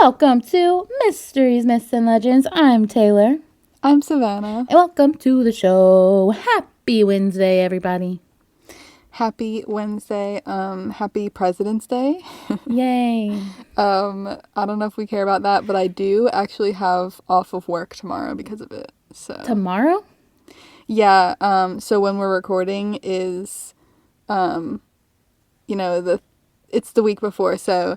Welcome to Mysteries, Myths, and Legends. I'm Taylor. I'm Savannah. And welcome to the show. Happy Wednesday, everybody. Happy Wednesday. Happy President's Day. Yay. I don't know if we care about that, but I do actually have off of work tomorrow because of it. So Tomorrow? Yeah, so when we're recording is it's the week before, so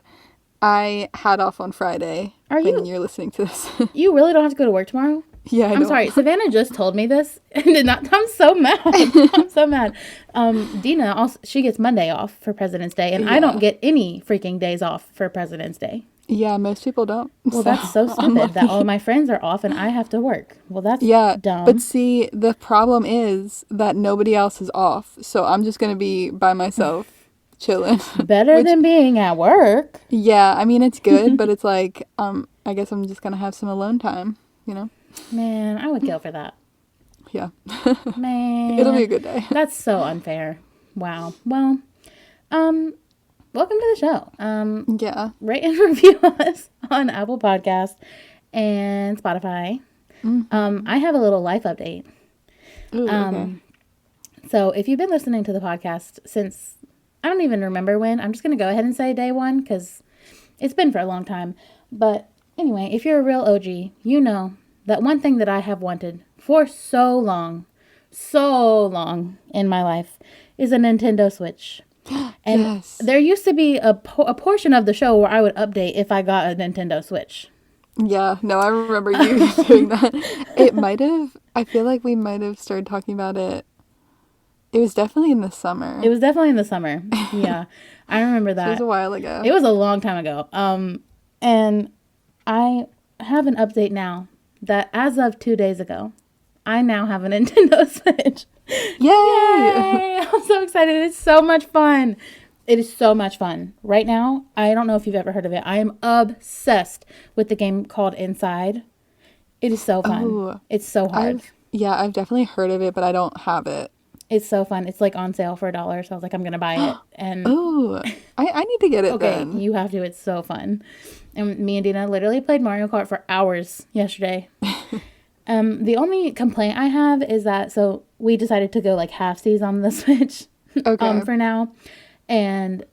I had off on Friday you're listening to this. You really don't have to go to work tomorrow? Yeah, I'm sorry. Savannah just told me this and did not. I'm so mad. I'm so mad. Dina also, she gets Monday off for President's Day, and I don't get any freaking days off for President's Day. Yeah, most people don't. Well, that's so stupid that all of my friends are off and I have to work. Well, that's dumb. But see, the problem is that nobody else is off, so I'm just gonna be by myself. Chilling. Better than being at work. Yeah, I mean, it's good, but it's like, I guess I'm just gonna have some alone time, you know? Man, I would kill for that. Yeah. Man. It'll be a good day. That's so unfair. Wow. Well, welcome to the show. Yeah. Rate and review us on Apple Podcasts and Spotify. Mm-hmm. I have a little life update. Ooh, okay. So if you've been listening to the podcast since, I don't even remember when. I'm just going to go ahead and say day one because it's been for a long time. But anyway, if you're a real OG, you know that one thing that I have wanted for so long in my life is a Nintendo Switch. And yes. There used to be a portion of the show where I would update if I got a Nintendo Switch. Yeah, no, I remember you doing that. I feel like we might have started talking about it. It was definitely in the summer. Yeah, I remember that. It was a while ago. It was a long time ago. And I have an update now that as of 2 days ago, I now have a Nintendo Switch. Yay! I'm so excited. It's so much fun. It is so much fun. Right now, I don't know if you've ever heard of it. I am obsessed with the game called Inside. It is so fun. Oh, it's so hard. I've definitely heard of it, but I don't have it. It's so fun. It's like on sale for $1, so I was like, I'm gonna buy it. And oh, I need to get it. Okay, then. you have to. It's so fun. And me and Dina literally played Mario Kart for hours yesterday. The only complaint I have is that so we decided to go like halfsies on the Switch. Okay. For now, and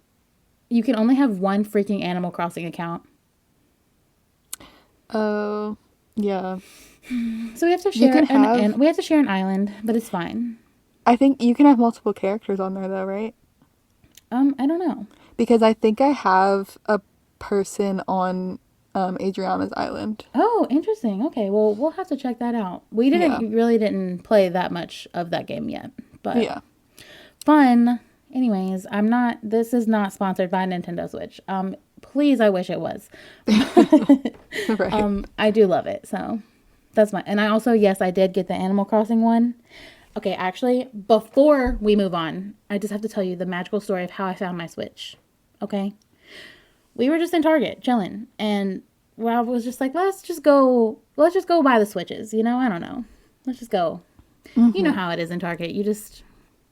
you can only have one freaking Animal Crossing account. Oh, yeah. So we have to share we have to share an island, but it's fine. I think you can have multiple characters on there though, right? I don't know. Because I think I have a person on Adriana's island. Oh, interesting. Okay, well, we'll have to check that out. We really didn't play that much of that game yet, but yeah, fun. Anyways, this is not sponsored by Nintendo Switch. Please, I wish it was. right. I do love it, so that's and I also, yes, I did get the Animal Crossing one. Okay, actually, before we move on, I just have to tell you the magical story of how I found my Switch. Okay? We were just in Target, chilling, and I was just like, let's just go buy the Switches, I don't know. Let's just go. Mm-hmm. You know how it is in Target. You just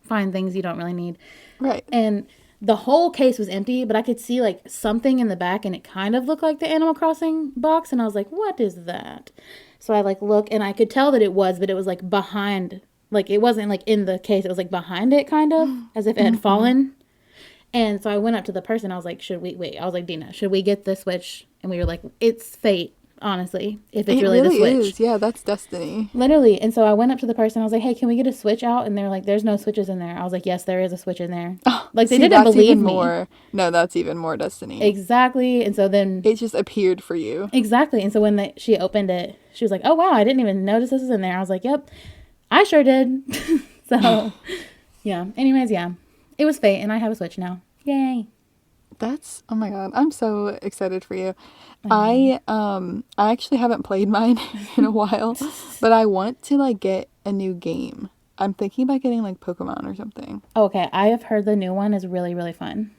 find things you don't really need. Right. And the whole case was empty, but I could see like something in the back, and it kind of looked like the Animal Crossing box, and I was like, what is that? So I like look, and I could tell that it was, but it was like behind. Like, it wasn't, like, in the case. It was, like, behind it, kind of, as if it had fallen. And so I went up to the person. I was like, I was like, Dina, should we get the Switch? And we were like, it's fate, honestly, if it's really the Switch. It really is. Yeah, that's destiny. Literally. And so I went up to the person. I was like, hey, can we get a Switch out? And they're like, there's no Switches in there. I was like, yes, there is a Switch in there. Oh, like, they didn't believe me. No, that's even more destiny. Exactly. And so then it just appeared for you. Exactly. And so when she opened it, she was like, oh, wow, I didn't even notice this was in there. I was like, yep. I sure did. So, yeah. Anyways, yeah. It was fate, and I have a Switch now. Yay. Oh my god. I'm so excited for you. I actually haven't played mine in a while, but I want to, like, get a new game. I'm thinking about getting, like, Pokemon or something. Okay. I have heard the new one is really, really fun.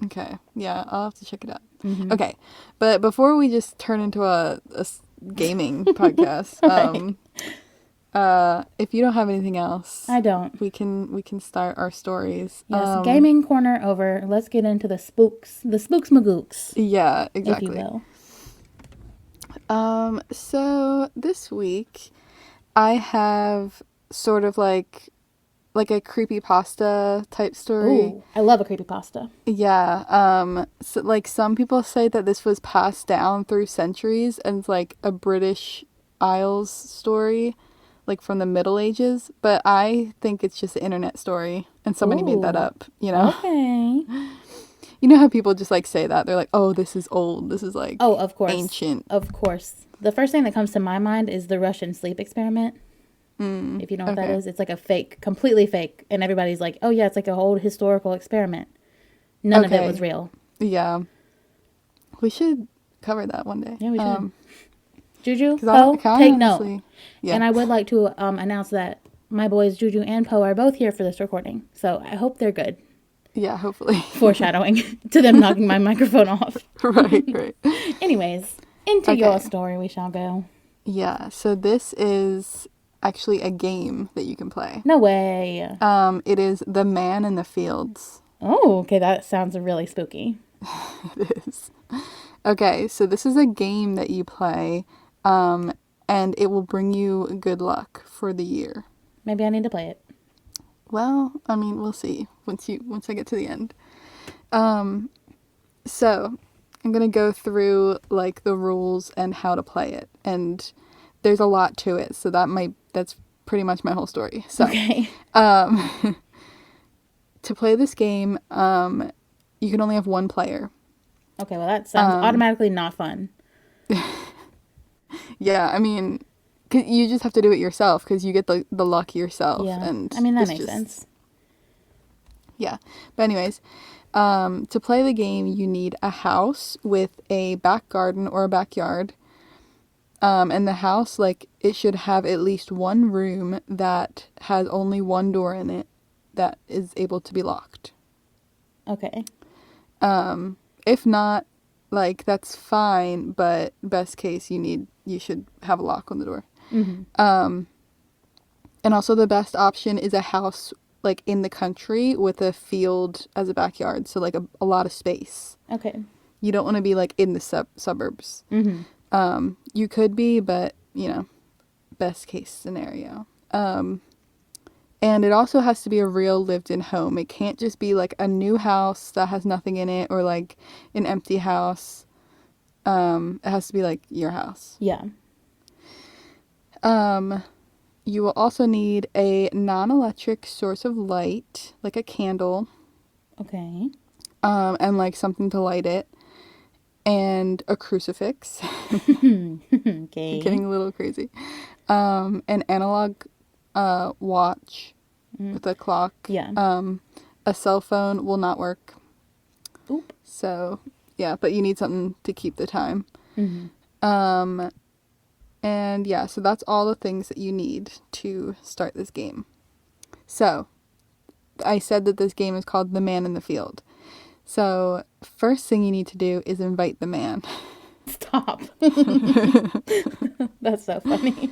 Okay. Yeah, I'll have to check it out. Mm-hmm. Okay. But before we just turn into a gaming podcast, right. if you don't have anything else, I don't. we can start our stories. Yes, gaming corner over. Let's get into the spooks magooks, Yeah, if you exactly. will. So this week I have sort of like a creepypasta type story. Ooh, I love a creepypasta. Yeah. So, like some people say that this was passed down through centuries and it's like a British Isles story, like from the Middle Ages. But I think it's just an internet story and somebody made that Ooh, up, you know? okay. You know how people just like say that? They're like, oh, this is old. This is Oh, like of course. ancient. Of course. The first thing that comes to my mind is the Russian sleep experiment. If you know what that Okay. is, it's like a fake, completely fake. And everybody's like, oh, yeah, it's like a whole historical experiment. None of it was Okay. real. Yeah. We should cover that one day. Yeah, we should. Juju, Because Poe, I take note. honestly, yeah. And I would like to announce that my boys Juju and Poe are both here for this recording. So I hope they're good. Yeah, hopefully. Foreshadowing to them knocking my microphone off. Right, right. Anyways, into Okay. your story we shall go. Yeah, so this is actually a game that you can play. No way. It is The Man in the Fields. Oh, okay, that sounds really spooky. It is. Okay, so this is a game that you play, and it will bring you good luck for the year. Maybe I need to play it. Well, I mean, we'll see once I get to the end. So I'm gonna go through like the rules and how to play it, and there's a lot to it, so that's pretty much my whole story. So, Okay. to play this game, you can only have one player. Okay, well, that sounds automatically not fun. Yeah, I mean, 'cause you just have to do it yourself because you get the luck yourself, Yeah. and I mean, that it's makes just, sense. yeah. But anyways, to play the game, you need a house with a back garden or a backyard. And the house, like, it should have at least one room that has only one door in it that is able to be locked. Okay. If not, like, that's fine, but best case, you should have a lock on the door. And also the best option is a house, like, in the country with a field as a backyard, so, like, a lot of space. Okay. You don't want to be, like, in the suburbs. You could be, but, you know, best case scenario. And it also has to be a real lived-in home. It can't just be, like, a new house that has nothing in it or, like, an empty house. It has to be, like, your house. Yeah. You will also need a non-electric source of light, like a candle, Okay. and, like, something to light it, and a crucifix. Okay. Getting a little crazy. An analog watch with a clock. Yeah. A cell phone will not work. Oop. So, yeah, but you need something to keep the time. And yeah, so that's all the things that you need to start this game. So, I said that this game is called The Man in the Field. So, first thing you need to do is invite the man. Stop. That's so funny.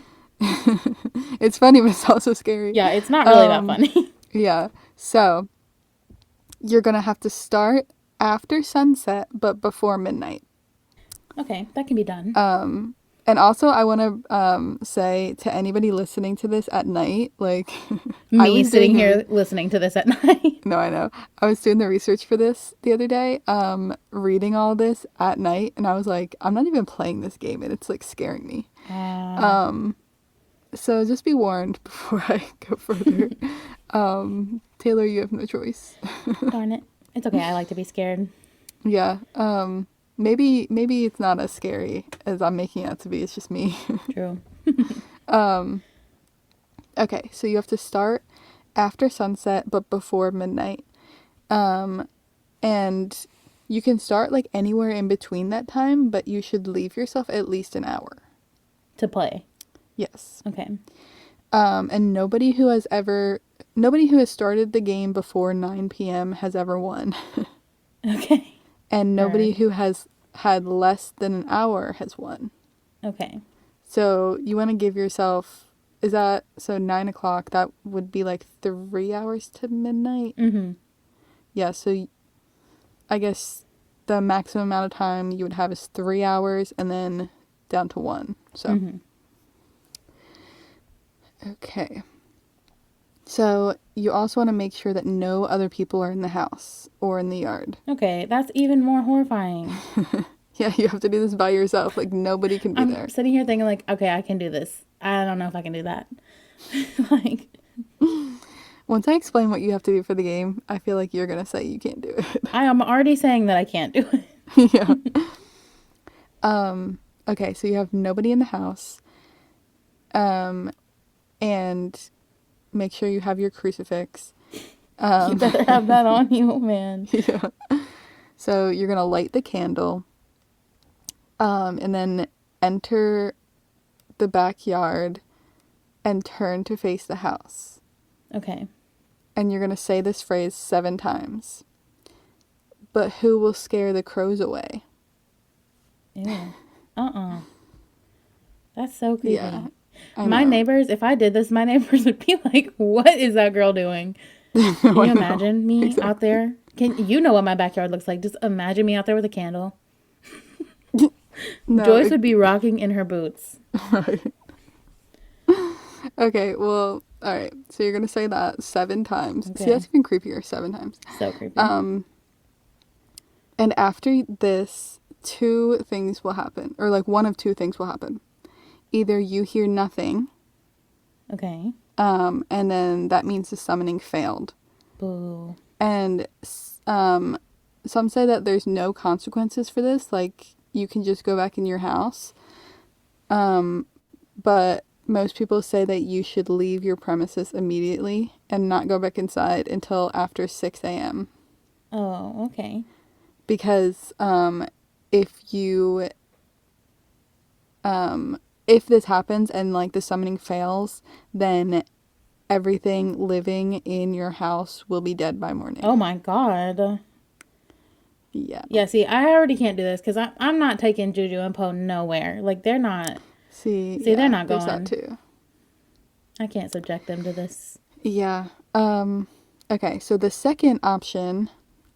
It's funny, but it's also scary. Yeah, it's not really that funny. Yeah. So, you're going to have to start after sunset, but before midnight. Okay, that can be done. And also, I want to say to anybody listening to this at night, like... Me sitting here listening to this at night. No, I know. I was doing the research for this the other day, reading all this at night, and I was like, I'm not even playing this game, and it's, like, scaring me. So just be warned before I go further. Taylor, you have no choice. Darn it. It's okay. I like to be scared. Yeah. Maybe it's not as scary as I'm making it out to be. It's just me. True. Okay, so you have to start after sunset, but before midnight. And you can start, like, anywhere in between that time, but you should leave yourself at least an hour. To play. Yes. Okay. And nobody who has started the game before 9 p.m. has ever won. Okay. And nobody Alright. who has had less than an hour has won. Okay. So you want to give yourself is that, so 9 o'clock, that would be like 3 hours to midnight? Mm-hmm. Yeah, so I guess the maximum amount of time you would have is 3 hours and then down to 1. So, Mm-hmm. okay. So you also want to make sure that no other people are in the house or in the yard. Okay, that's even more horrifying. Yeah, you have to do this by yourself. Like, nobody can be I'm there. sitting here thinking, like, okay, I can do this. I don't know if I can do that. Like, Once I explain what you have to do for the game, I feel like you're going to say you can't do it. I am already saying that I can't do it. Yeah. Okay, so you have nobody in the house. And make sure you have your crucifix. You better have that on you, man. Yeah. So you're going to light the candle. And then enter the backyard and turn to face the house. Okay. And you're going to say this phrase 7 times. But who will scare the crows away? Ew. That's so creepy. Yeah. My neighbors, if I did this, my neighbors would be like, what is that girl doing? Can you imagine me out there? You know what my backyard looks like. Just imagine me out there with a candle. No, Joyce would be rocking in her boots. Right. Okay, well, all right. So you're going to say that 7 times. Okay. See, that's even creepier, 7 times. So creepy. And after this, 2 things will happen. Or, like, one of 2 things will happen. Either you hear nothing. Okay. And then that means the summoning failed. Boo. And some say that there's no consequences for this. Like, you can just go back in your house. But most people say that you should leave your premises immediately and not go back inside until after 6 a.m. Oh, okay. Because if this happens and, like, the summoning fails, then everything living in your house will be dead by morning. Oh my God. Yeah. Yeah, see, I already can't do this because I'm not taking Juju and Poe nowhere. Like, they're not. See, they're not there's going. that too. I can't subject them to this. Yeah. Okay, so the second option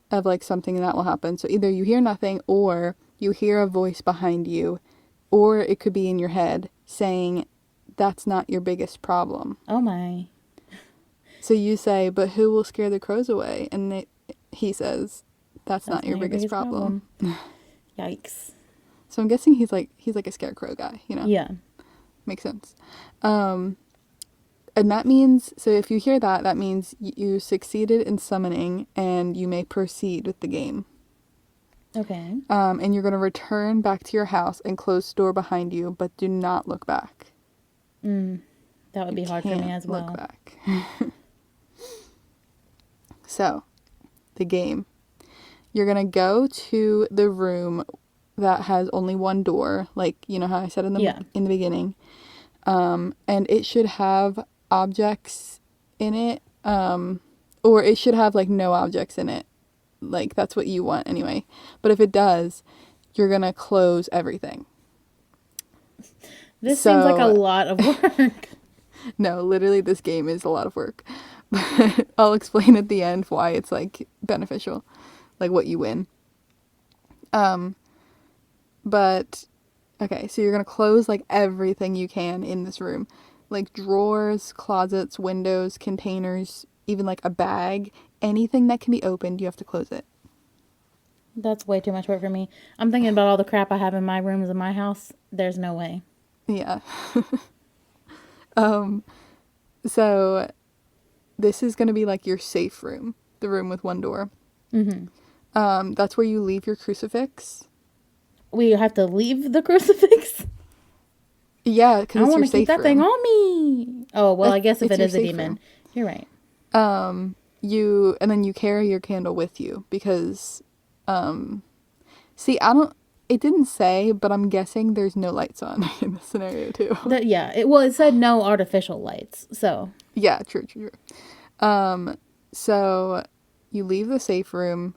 of, like, something that will happen, so either you hear nothing or you hear a voice behind you, or it could be in your head saying, that's not your biggest problem. Oh my. So you say, but who will scare the crows away? And he says, that's not your biggest problem. Yikes. So I'm guessing he's like a scarecrow guy, you know? Yeah. Makes sense. And that means, so if you hear that, that means you succeeded in summoning and you may proceed with the game. Okay. And you're going to return back to your house and close the door behind you, but do not look back. That would be hard for me as well. Look back. So, the game. You're going to go to the room that has only one door, like, you know how I said in the beginning. And it should have objects in it, or it should have, like, no objects in it. Like, that's what you want anyway. But if it does, you're going to close everything. This seems like a lot of work. No, literally this game is a lot of work. But I'll explain at the end why it's, like, beneficial. Like, what you win. But, okay, so you're going to close, like, everything you can in this room. Like, drawers, closets, windows, containers, even, like, a bag. Anything that can be opened, you have to close it. That's way too much work for me. I'm thinking about all the crap I have in my rooms in my house. There's no way. Yeah. So this is going to be, like, your safe room. The room with one door. Mm-hmm. That's where you leave your crucifix. We have to leave the crucifix? Yeah, because I want to keep that thing on me. Oh, well, I guess if it is a demon. Room. You're right. And then you carry your candle with you because, it didn't say, but I'm guessing there's no lights on in this scenario too. It said no artificial lights, so. Yeah, true. So you leave the safe room,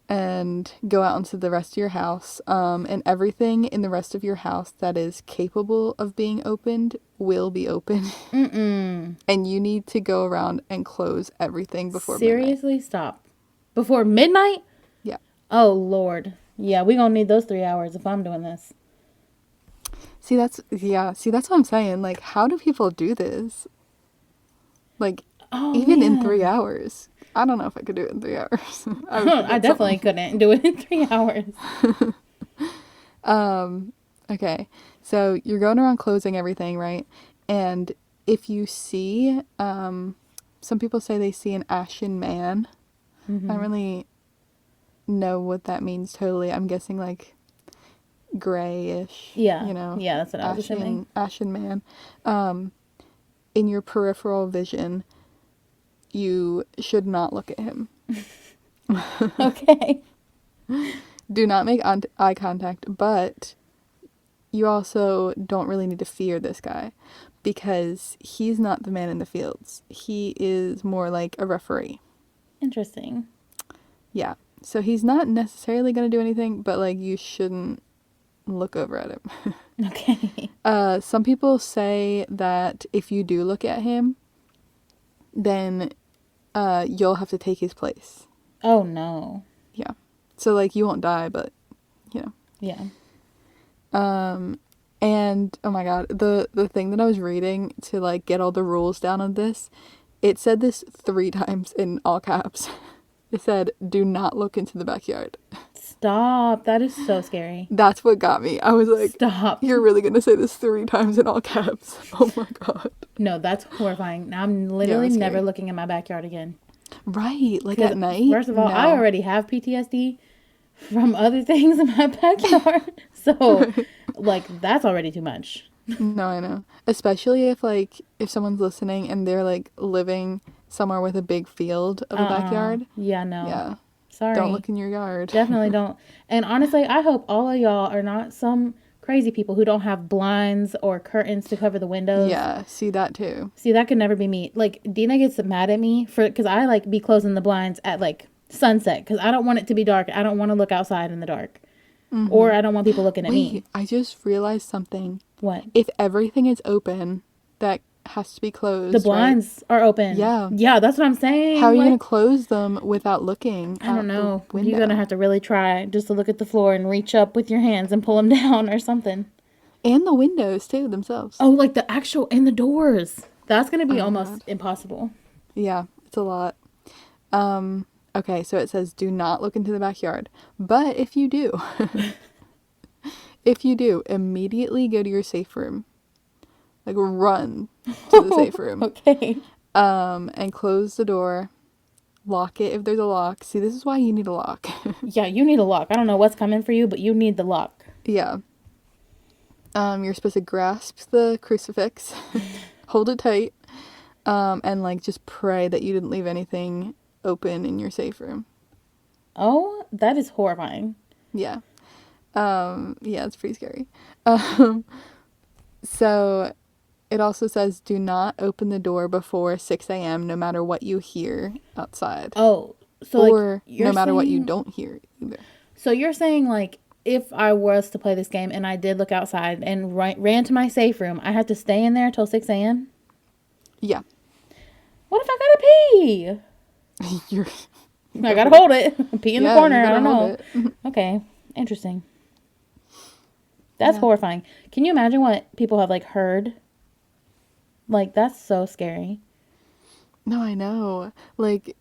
and go out into the rest of your house. And everything in the rest of your house that is capable of being opened will be open. Mm-mm. And you need to go around and close everything before midnight. Seriously, stop. Before midnight? Yeah. Oh, Lord. Yeah, we gonna need those 3 hours if I'm doing this. See, that's what I'm saying. Like, how do people do this? Like, Oh, even in man. 3 hours. I don't know if I could do it in 3 hours. I definitely couldn't do it in 3 hours. Okay. So you're going around closing everything, right? And if you see, some people say they see an ashen man. Mm-hmm. I don't really know what that means totally. I'm guessing like grayish. Yeah. You know. Yeah, that's what I was assuming. Ashen man. In your peripheral vision, you should not look at him. Okay. Do not make eye contact, but you also don't really need to fear this guy because he's not the man in the fields. He is more like a referee. Interesting. Yeah. So he's not necessarily going to do anything, but like you shouldn't look over at him. Okay. Some people say that if you do look at him, then you'll have to take his place. Oh, no. Yeah. So like you won't die, but you know. Yeah. And oh my god, the thing that I was reading to like get all the rules down on this, it said this 3 times in all caps. It said, "Do not look into the backyard." Stop. That is so scary. That's what got me. I was like, Stop. "You're really gonna say this 3 times in all caps?" Oh my god. No, that's horrifying. Now I'm literally that's never scary. looking in my backyard again. Right, like 'Cause at night. First of all, No. I already have PTSD from other things in my backyard. So, like, that's already too much. No, I know. Especially if someone's listening and they're like living somewhere with a big field of a backyard. Yeah, no. Yeah. Sorry. Don't look in your yard. Definitely don't. And honestly, I hope all of y'all are not some crazy people who don't have blinds or curtains to cover the windows. Yeah, see that too. See, that could never be me. Like, Dina gets mad at me because I like be closing the blinds at like sunset because I don't want it to be dark. I don't want to look outside in the dark. Mm-hmm. Or I don't want people looking at me. I just realized something. What? If everything is open, that has to be closed. The blinds are open. Yeah. Yeah, that's what I'm saying. How are you going to close them without looking? I don't know. You're going to have to really try just to look at the floor and reach up with your hands and pull them down or something. And the windows, too, themselves. Oh, like the actual, and the doors. That's going to be almost impossible. Yeah, it's a lot. Okay, so it says do not look into the backyard. But if you do, immediately go to your safe room. Like, run to the safe room. Okay. And close the door. Lock it if there's a lock. See, this is why you need a lock. Yeah, you need a lock. I don't know what's coming for you, but you need the lock. Yeah. You're supposed to grasp the crucifix, hold it tight, and like just pray that you didn't leave anything open in your safe room. Oh, that is horrifying. Yeah. Yeah, it's pretty scary. So it also says do not open the door before 6 a.m. no matter what you hear outside. Oh, so or like, no matter what you don't hear either. So you're saying like if I was to play this game and I did look outside and ran to my safe room, I had to stay in there till 6 a.m.? Yeah. What if I gotta pee? I gotta hold it. Pee in the corner. I don't know. Okay. Interesting. That's horrifying. Can you imagine what people have like heard? Like, that's so scary. No, I know. Like,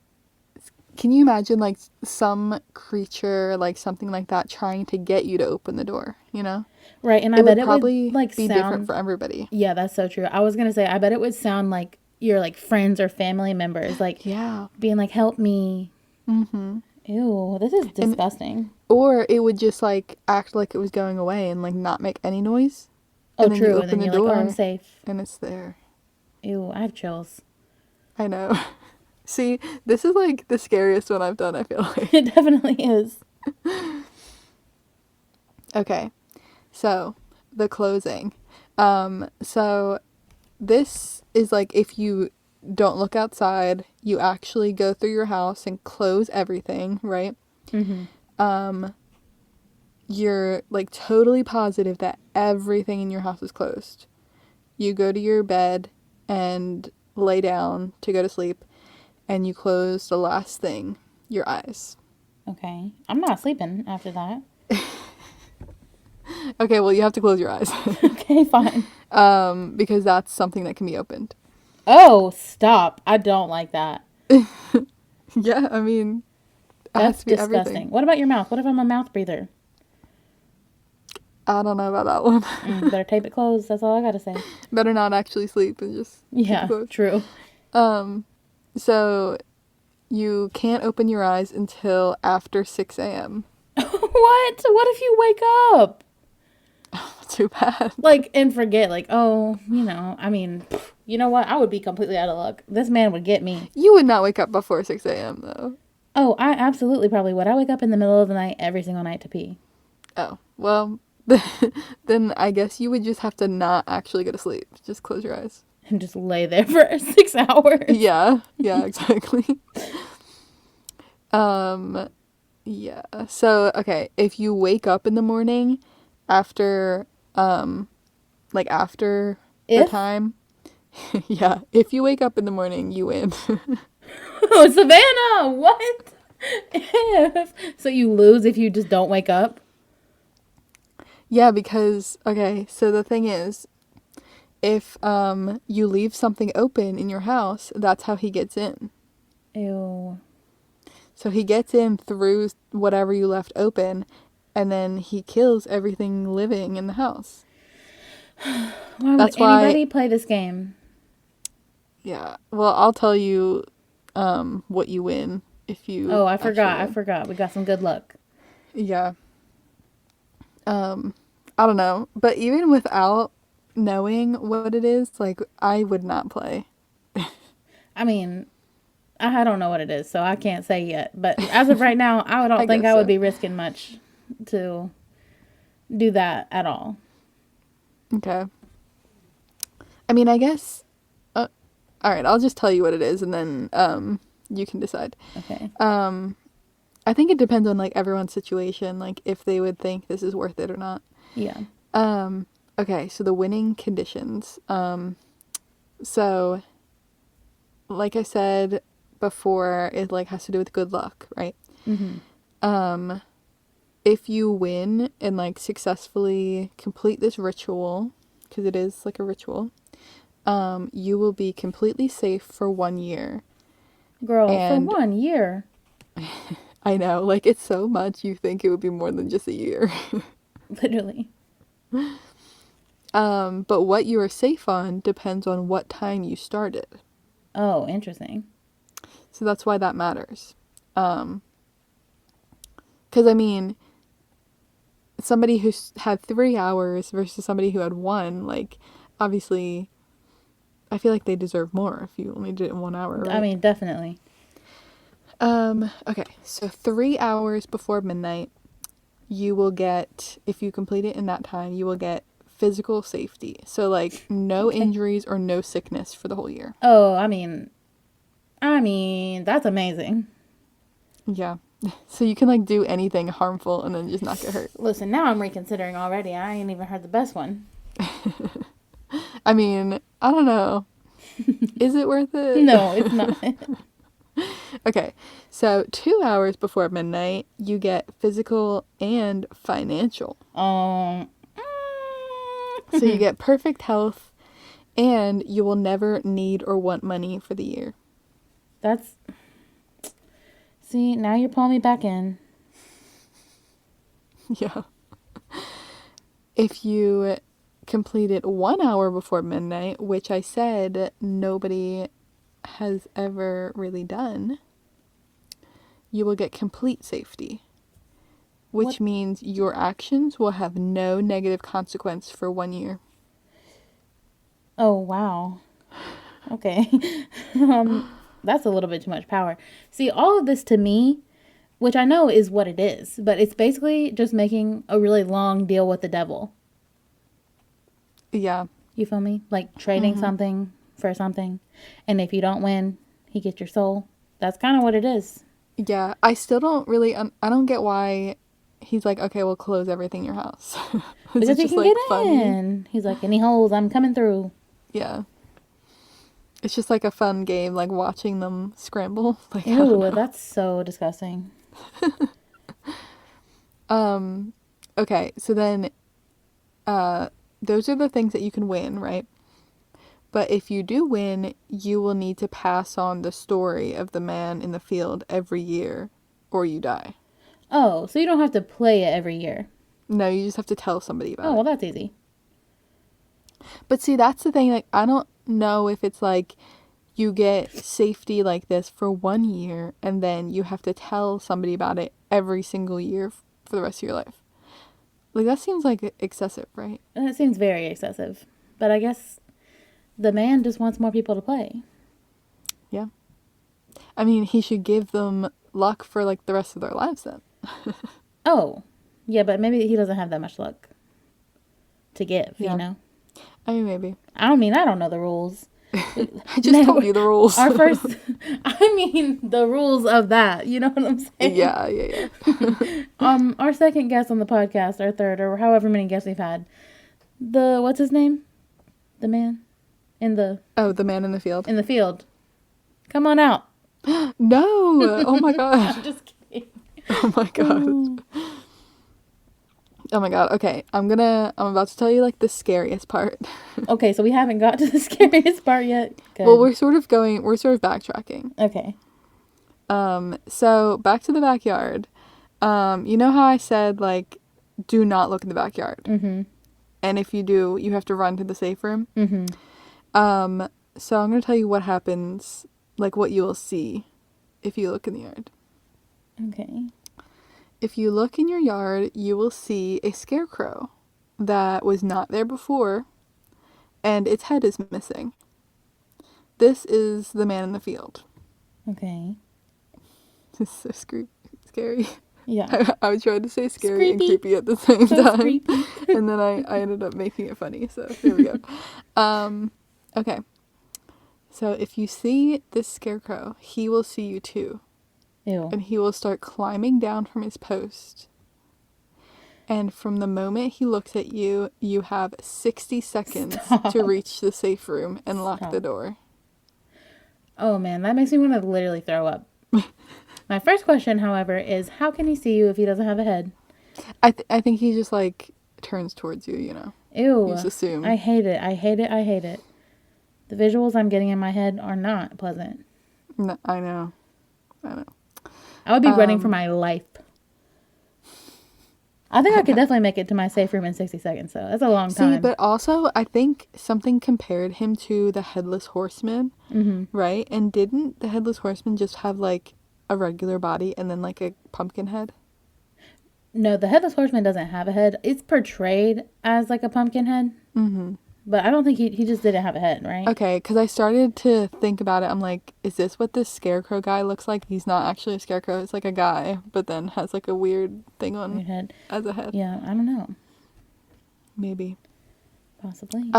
can you imagine like some creature, like something like that, trying to get you to open the door, you know? Right, and I bet it would like be sound different for everybody. Yeah, that's so true. I was gonna say, I bet it would sound like your like friends or family members, like being like, "Help me." Mm-hmm. Ew, this is disgusting. Or it would just like act like it was going away and like not make any noise. Oh, true. And then you're like, "Oh, I'm safe," and it's there. Ew, I have chills. I know. See, this is like the scariest one I've done, I feel like. It definitely is. Okay. So, the closing. So this is like if you don't look outside, you actually go through your house and close everything, right? Mm-hmm. you're like totally positive that everything in your house is closed. You go to your bed and lay down to go to sleep, and you close the last thing, your eyes. Okay. I'm not sleeping after that. Okay, well, you have to close your eyes. Okay, fine. Because that's something that can be opened. Oh, stop. I don't like that. Yeah, I mean, it has That's to be disgusting. everything. What about your mouth? What if I'm a mouth breather? I don't know about that one. Better tape it closed. That's all I gotta say. Better not actually sleep and just keep it Yeah, closed. true. So you can't open your eyes until after 6 a.m. What? What if you wake up? Too bad. Like, and forget, like, oh, I mean, you know what? I would be completely out of luck. This man would get me. You would not wake up before 6 a.m. though. Oh, I absolutely probably would. I wake up in the middle of the night every single night to pee. Oh, well, then I guess you would just have to not actually go to sleep. Just close your eyes. And just lay there for 6 hours. Yeah, exactly. Yeah. So, okay, if you wake up in the morning after, after the If? time, yeah, if you wake up in the morning, you win. Oh, Savannah, what? If? So you lose if you just don't wake up? Yeah, because, okay, so the thing is, if you leave something open in your house, that's how he gets in. Ew. So he gets in through whatever you left open, and then he kills everything living in the house. Why That's would why- anybody play this game? Yeah. Well, I'll tell you what you win if you Oh, I actually forgot. win. We got some good luck. Yeah. I don't know. But even without knowing what it is, like, I would not play. I mean, I don't know what it is, so I can't say yet. But as of right now, I don't think guess I would so. be risking much to do that at all. Okay. I mean, I guess... all right, I'll just tell you what it is, and then you can decide. Okay. I think it depends on, like, everyone's situation, like, if they would think this is worth it or not. Yeah. Okay, so the winning conditions. So, like I said before, it, like, has to do with good luck, right? Mm-hmm. If you win and, like, successfully complete this ritual, because it is, like, a ritual, you will be completely safe for 1 year. Girl, And- for 1 year. I know, like, it's so much you think it would be more than just a year. Literally. But what you are safe on depends on what time you started. Oh, interesting. So that's why that matters. Because, I mean, somebody who had 3 hours versus somebody who had 1, like, obviously, I feel like they deserve more if you only did it in 1 hour, right? I mean, definitely. Okay, so 3 hours before midnight, you will get, if you complete it in that time, you will get physical safety. So, like, no Okay. injuries or no sickness for the whole year. Oh, I mean, that's amazing. Yeah. So you can, like, do anything harmful and then just not get hurt. Listen, now I'm reconsidering already. I ain't even heard the best one. I mean, I don't know. Is it worth it? No, it's not. Okay, so 2 hours before midnight, you get physical and financial. Um, So you get perfect health, and you will never need or want money for the year. that's... See, now you're pulling me back in. Yeah. If you complete it 1 hour before midnight, which I said nobody has ever really done, you will get complete safety, which What? means your actions will have no negative consequence for 1 year. Oh, wow. Okay. That's a little bit too much power. See, all of this to me, which I know is what it is, but it's basically just making a really long deal with the devil. Yeah. You feel me? Like trading something for something. And if you don't win, he gets your soul. That's kind of what it is. Yeah, I still don't really, I don't get why he's like, okay, we'll close everything in your house. Is Because it he just can get like funny? in. He's like, any holes, I'm coming through. Yeah. It's just like a fun game, like watching them scramble. Like, I don't Ew, know. that's so disgusting. Um, okay, so then uh those are the things that you can win, right? But if you do win, you will need to pass on the story of the man in the field every year or you die. Oh, so you don't have to play it every year. No, you just have to tell somebody Oh, about well, it. that's easy. But see, that's the thing, like I don't know if it's like you get safety like this for 1 year and then you have to tell somebody about it every single year for the rest of your life. Like that seems like excessive, right? That seems very excessive. But I guess the man just wants more people to play. Yeah. I mean, he should give them luck for like the rest of their lives then. Oh, yeah, but maybe he doesn't have that much luck to give, you Yeah. know? I mean, maybe. I don't know the rules. I just told you the rules. Our first, the rules of that. You know what I'm saying? Yeah. Our second guest on the podcast, our third, or however many guests we've had. What's his name? The man in the Oh, the man in the field. field. Come on out. No! Oh my god. I'm just kidding. Oh my god. Oh my god. Okay, I'm about to tell you like the scariest part. Okay, so we haven't got to the scariest part yet. Good. Well, we're sort of backtracking. Okay. So back to the backyard. You know how I said like do not look in the backyard. Mm-hmm. And if you do, you have to run to the safe room. Mm-hmm. So I'm going to tell you what happens, like what you will see if you look in the yard. Okay. If you look in your yard, you will see a scarecrow that was not there before, and its head is missing. This is the man in the field. Okay. It's so scary. Yeah. I was trying to say scary and Creepy. creepy at the same So time. creepy. And then I ended up making it funny, so here we go. Okay. So if you see this scarecrow, he will see you too. Ew. And he will start climbing down from his post. And from the moment he looks at you, you have 60 seconds to reach the safe room and lock the door. Oh man, that makes me want to literally throw up. My first question, however, is how can he see you if he doesn't have a head? I think he just like turns towards you, you know. Ew. You just assume. I hate it. I hate it. I hate it. The visuals I'm getting in my head are not pleasant. No, I know. I would be running for my life. I think I could definitely make it to my safe room in 60 seconds, so that's a long time. See, but also I think something compared him to the Headless Horseman, right? And didn't the Headless Horseman just have like a regular body and then like a pumpkin head? No, the Headless Horseman doesn't have a head. It's portrayed as like a pumpkin head. Mm-hmm. But I don't think he just didn't have a head, right? Okay, because I started to think about it. I'm like, is this what this scarecrow guy looks like? He's not actually a scarecrow. It's like a guy, but then has like a weird thing on Weird head. as a head. Yeah, I don't know. Maybe. Possibly.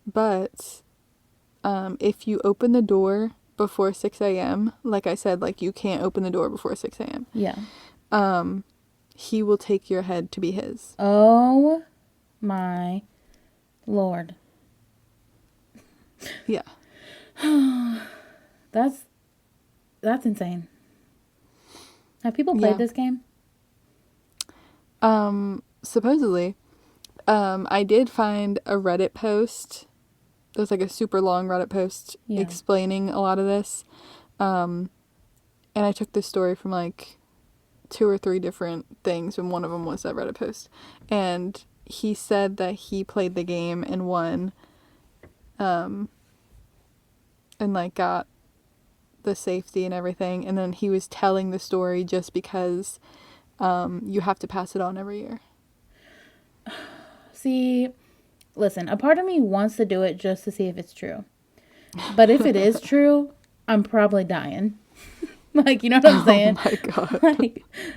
But if you open the door before 6 a.m., like I said, like you can't open the door before 6 a.m. Yeah. He will take your head to be his. Oh my Lord. Yeah. That's insane. Have people played this game? Supposedly. I did find a Reddit post. There's like a super long Reddit post explaining a lot of this. And I took this story from like 2 or 3 different things, and one of them was that Reddit post. And he said that he played the game and won, and like got the safety and everything. And then he was telling the story just because you have to pass it on every year. See, listen, a part of me wants to do it just to see if it's true. But if it is true, I'm probably dying. Like, you know what I'm saying? Oh my god.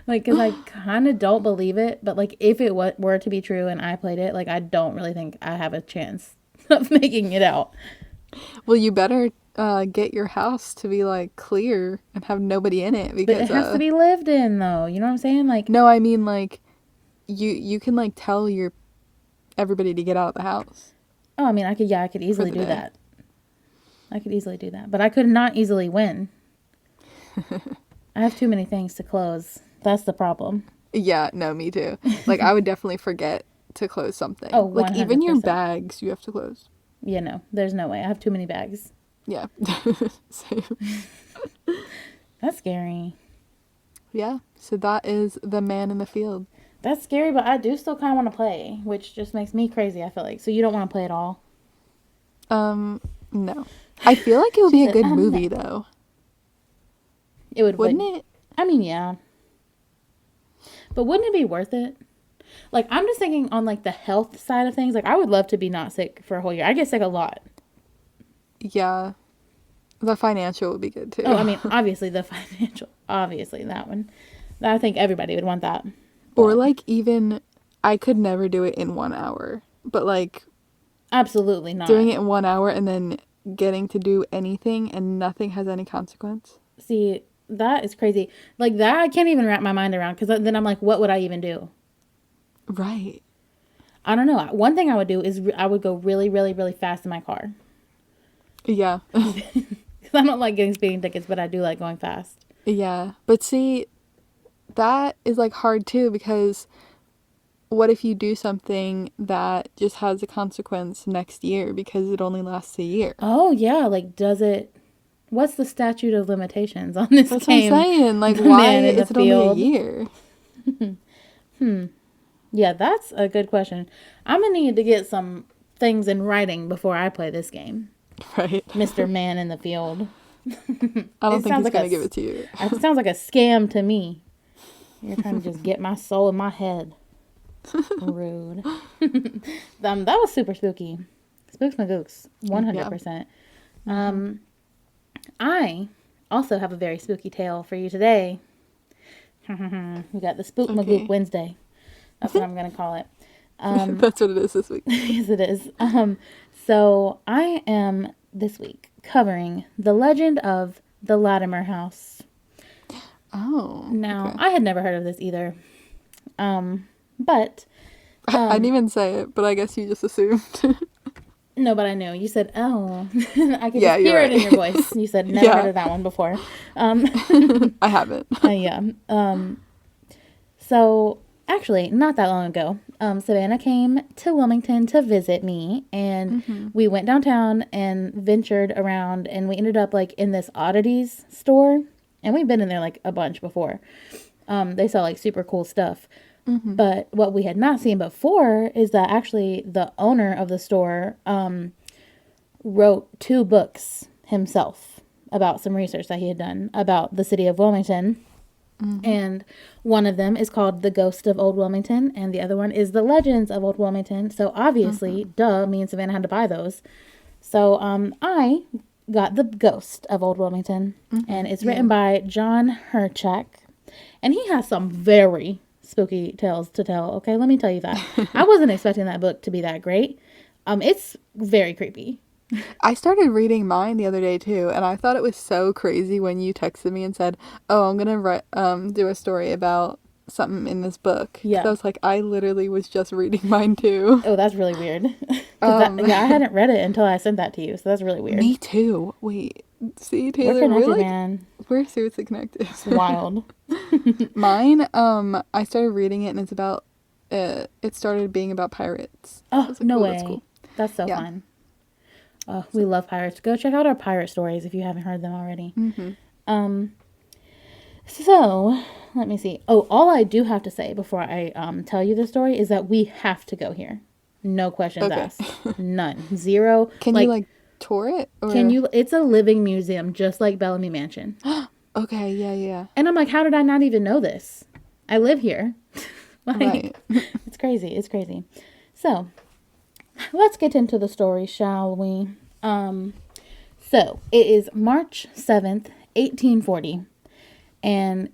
like, because I kind of don't believe it. But, like, if it were to be true and I played it, like, I don't really think I have a chance of making it out. Well, you better get your house to be like clear and have nobody in it But it because has to be lived in, though. You know what I'm saying? Like, no, I mean like you can like tell your everybody to get out of the house oh, I mean, I could for easily the do day. that. I could easily do that. But I could not easily win. I have too many things to close. That's the problem. Yeah, no, me too. Like I would definitely forget to close something. Oh, Like even your 100%. bags you have to close. Yeah, no. There's no way. I have too many bags. Yeah. Same. That's scary. Yeah. So that is the man in the field. That's scary, but I do still kind of want to play, which just makes me crazy, I feel like. So you don't want to play at all? No. I feel like it would be a said, good no. movie though. It would, Wouldn't like, it? I mean, yeah. But wouldn't it be worth it? Like, I'm just thinking on, like, the health side of things. Like, I would love to be not sick for a whole year. I get sick a lot. Yeah. The financial would be good too. Oh, I mean, obviously the financial. Obviously, that one. I think everybody would want that. Or But like even I could never do it in 1 hour. But like absolutely not. doing it in 1 hour and then getting to do anything and nothing has any consequence. See, that is crazy. Like, that I can't even wrap my mind around. Because then I'm like, what would I even do? Right. I don't know. One thing I would do is I would go really, really, really fast in my car. Yeah. Because I don't like getting speeding tickets, but I do like going fast. Yeah. But see, that is like hard too because what if you do something that just has a consequence next year because it only lasts a year? Oh, yeah. Like, does it... What's the statute of limitations on this That's game? what I'm saying. Like, The why man in the is it only a field. year? Yeah, that's a good question. I'm going to need to get some things in writing before I play this game. Right. Mr. Man in the Field. I don't It think sounds he's like going to give it to you. It sounds like a scam to me. You're trying to just get my soul in my head. Rude. That was super spooky. Spooks magooks. 100%. I also have a very spooky tale for you today. We got the Spook Magook Wednesday. That's what I'm going to call it. That's what it is this week. Yes, it is. So I am this week covering the legend of the Latimer house. Oh. Now, okay. I had never heard of this either. But I didn't even say it, but I guess you just assumed. no, but I knew. You said, oh. I could Yeah, just hear you're it in right. your voice. You said, never Yeah. heard of that one before. I haven't. Yeah. So, actually, not that long ago, Savannah came to Wilmington to visit me, and we went downtown and ventured around, and we ended up, like, in this oddities store, and we've been in there, like, a bunch before. They sell, like, super cool stuff. But what we had not seen before is that actually the owner of the store wrote 2 books himself about some research that he had done about the city of Wilmington. And one of them is called The Ghost of Old Wilmington, and the other one is The Legends of Old Wilmington. So obviously, duh, me and Savannah had to buy those. So I got The Ghost of Old Wilmington, and it's written by John Hirchak. And he has some very spooky tales to tell. Okay, let me tell you that. I wasn't expecting that book to be that great. It's very creepy. I started reading mine the other day too, and I thought it was so crazy when you texted me and said, "Oh, I'm gonna do a story about something in this book." 'Cause Yeah. I was like, I literally was just reading mine too. Oh, that's really weird. Yeah, I hadn't read it until I sent that to you, so that's really weird. Me too. Wait, see, We're Taylor, connected, man. we're seriously connected. It's wild. Mine, I started reading it, and it's about. It started being about pirates. I Oh, was like, no "Ooh, way. that's cool." That's so Yeah. fun. Oh, we love pirates. Go check out our pirate stories if you haven't heard them already. So, let me see. Oh, all I do have to say before I tell you the story is that we have to go here. No questions Okay. asked. None. Zero. Can you tour it? Or... Can you? It's a living museum, just like Bellamy Mansion. Okay, yeah. And I'm like, how did I not even know this? I live here. Right. It's crazy. It's crazy. So, let's get into the story, shall we? So, it is March 7th, 1840. And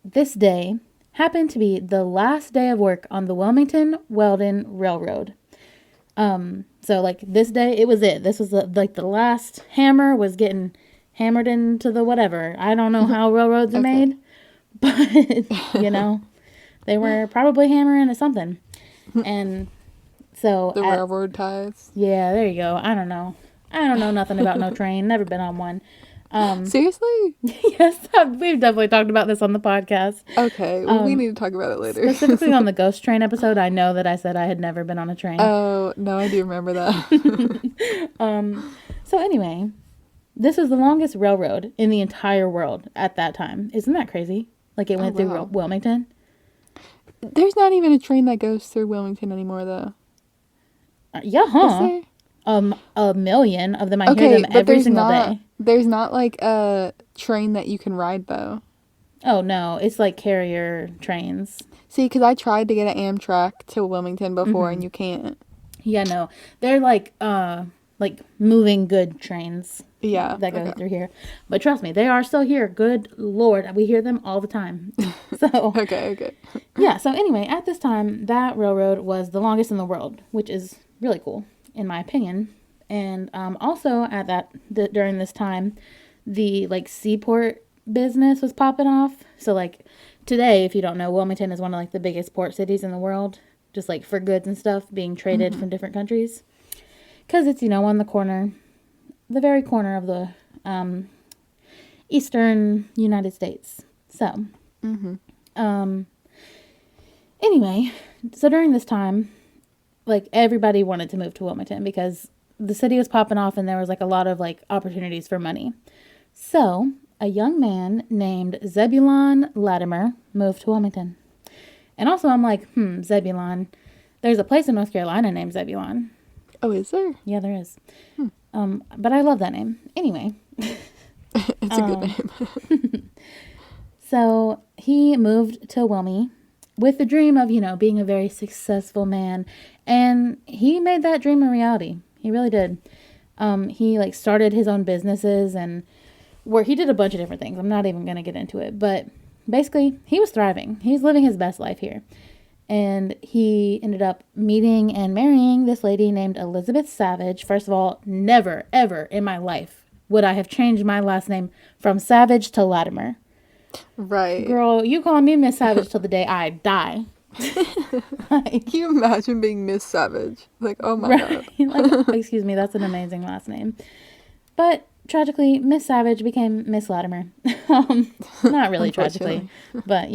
this day happened to be the last day of work on the Wilmington-Weldon Railroad. So like this day, it was it. This was like the last hammer was getting hammered into the whatever. I don't know how railroads are Okay. made, but you know, they were probably hammering at something. And so The railroad ties. yeah, there you go. I don't know. I don't know nothing about no train. Never been on one. Seriously? Yes, we've definitely talked about this on the podcast. Okay. Well, we need to talk about it later. Specifically on the ghost train episode, I know that I said I had never been on a train. Oh, no, I do remember that. So anyway, this was the longest railroad in the entire world at that time. Isn't that crazy? Like it went through wow. Wilmington. There's not even a train that goes through Wilmington anymore, though. Yeah, Is huh? there? A million of them. I Okay, hear them but every there's single not. day. There's not like a train that you can ride though. Oh no, it's like carrier trains. See, because I tried to get an Amtrak to Wilmington before, and you can't. Yeah, no, they're like moving good trains. Yeah. That go Okay. through here. But trust me, they are still here. Good Lord. We hear them all the time. So, Okay. yeah. So, anyway, at this time, that railroad was the longest in the world, which is really cool, in my opinion. And also at during this time, the like seaport business was popping off. So, like today, if you don't know, Wilmington is one of like the biggest port cities in the world, just like for goods and stuff being traded from different countries. Because it's, on the very corner of the eastern United States. So, anyway, so during this time, like everybody wanted to move to Wilmington because the city was popping off and there was like a lot of like opportunities for money. So, a young man named Zebulon Latimer moved to Wilmington. And also, I'm like, Zebulon. There's a place in North Carolina named Zebulon. Oh, is there? Yeah, there is. But I love that name. Anyway. It's a good name. So he moved to Wilmie with the dream of, being a very successful man. And he made that dream a reality. He really did. He like started his own businesses and where he did a bunch of different things. I'm not even going to get into it. But basically, he was thriving. He was living his best life here. And he ended up meeting and marrying this lady named Elizabeth Savage. First of all, never, ever in my life would I have changed my last name from Savage to Latimer. Right. Girl, you call me Miss Savage till the day I die. Can you imagine being Miss Savage? Like, oh my God. Like, excuse me, that's an amazing last name. But tragically, Miss Savage became Miss Latimer. Not really tragically, but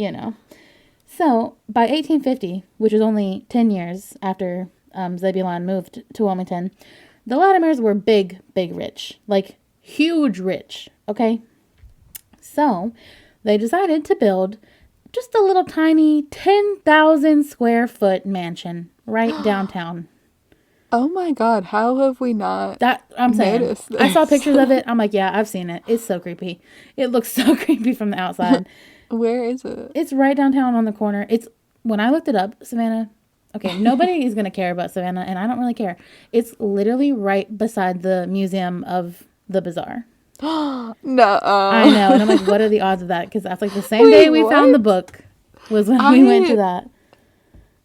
So, by 1850, which was only 10 years after Zebulon moved to Wilmington, the Latimers were big rich. Like, huge rich, okay? So, they decided to build just a little tiny 10,000 square foot mansion right downtown. Oh my God, how have we not I'm saying, noticed this? I saw pictures of it. I'm like, yeah, I've seen it. It's so creepy. It looks so creepy from the outside. Where is it? It's right downtown on the corner. When I looked it up, Savannah, okay, nobody is going to care about Savannah, and I don't really care. It's literally right beside the Museum of the Bazaar. No. I know, and I'm like, what are the odds of that? Because that's like the same day we found the book was when we went to that.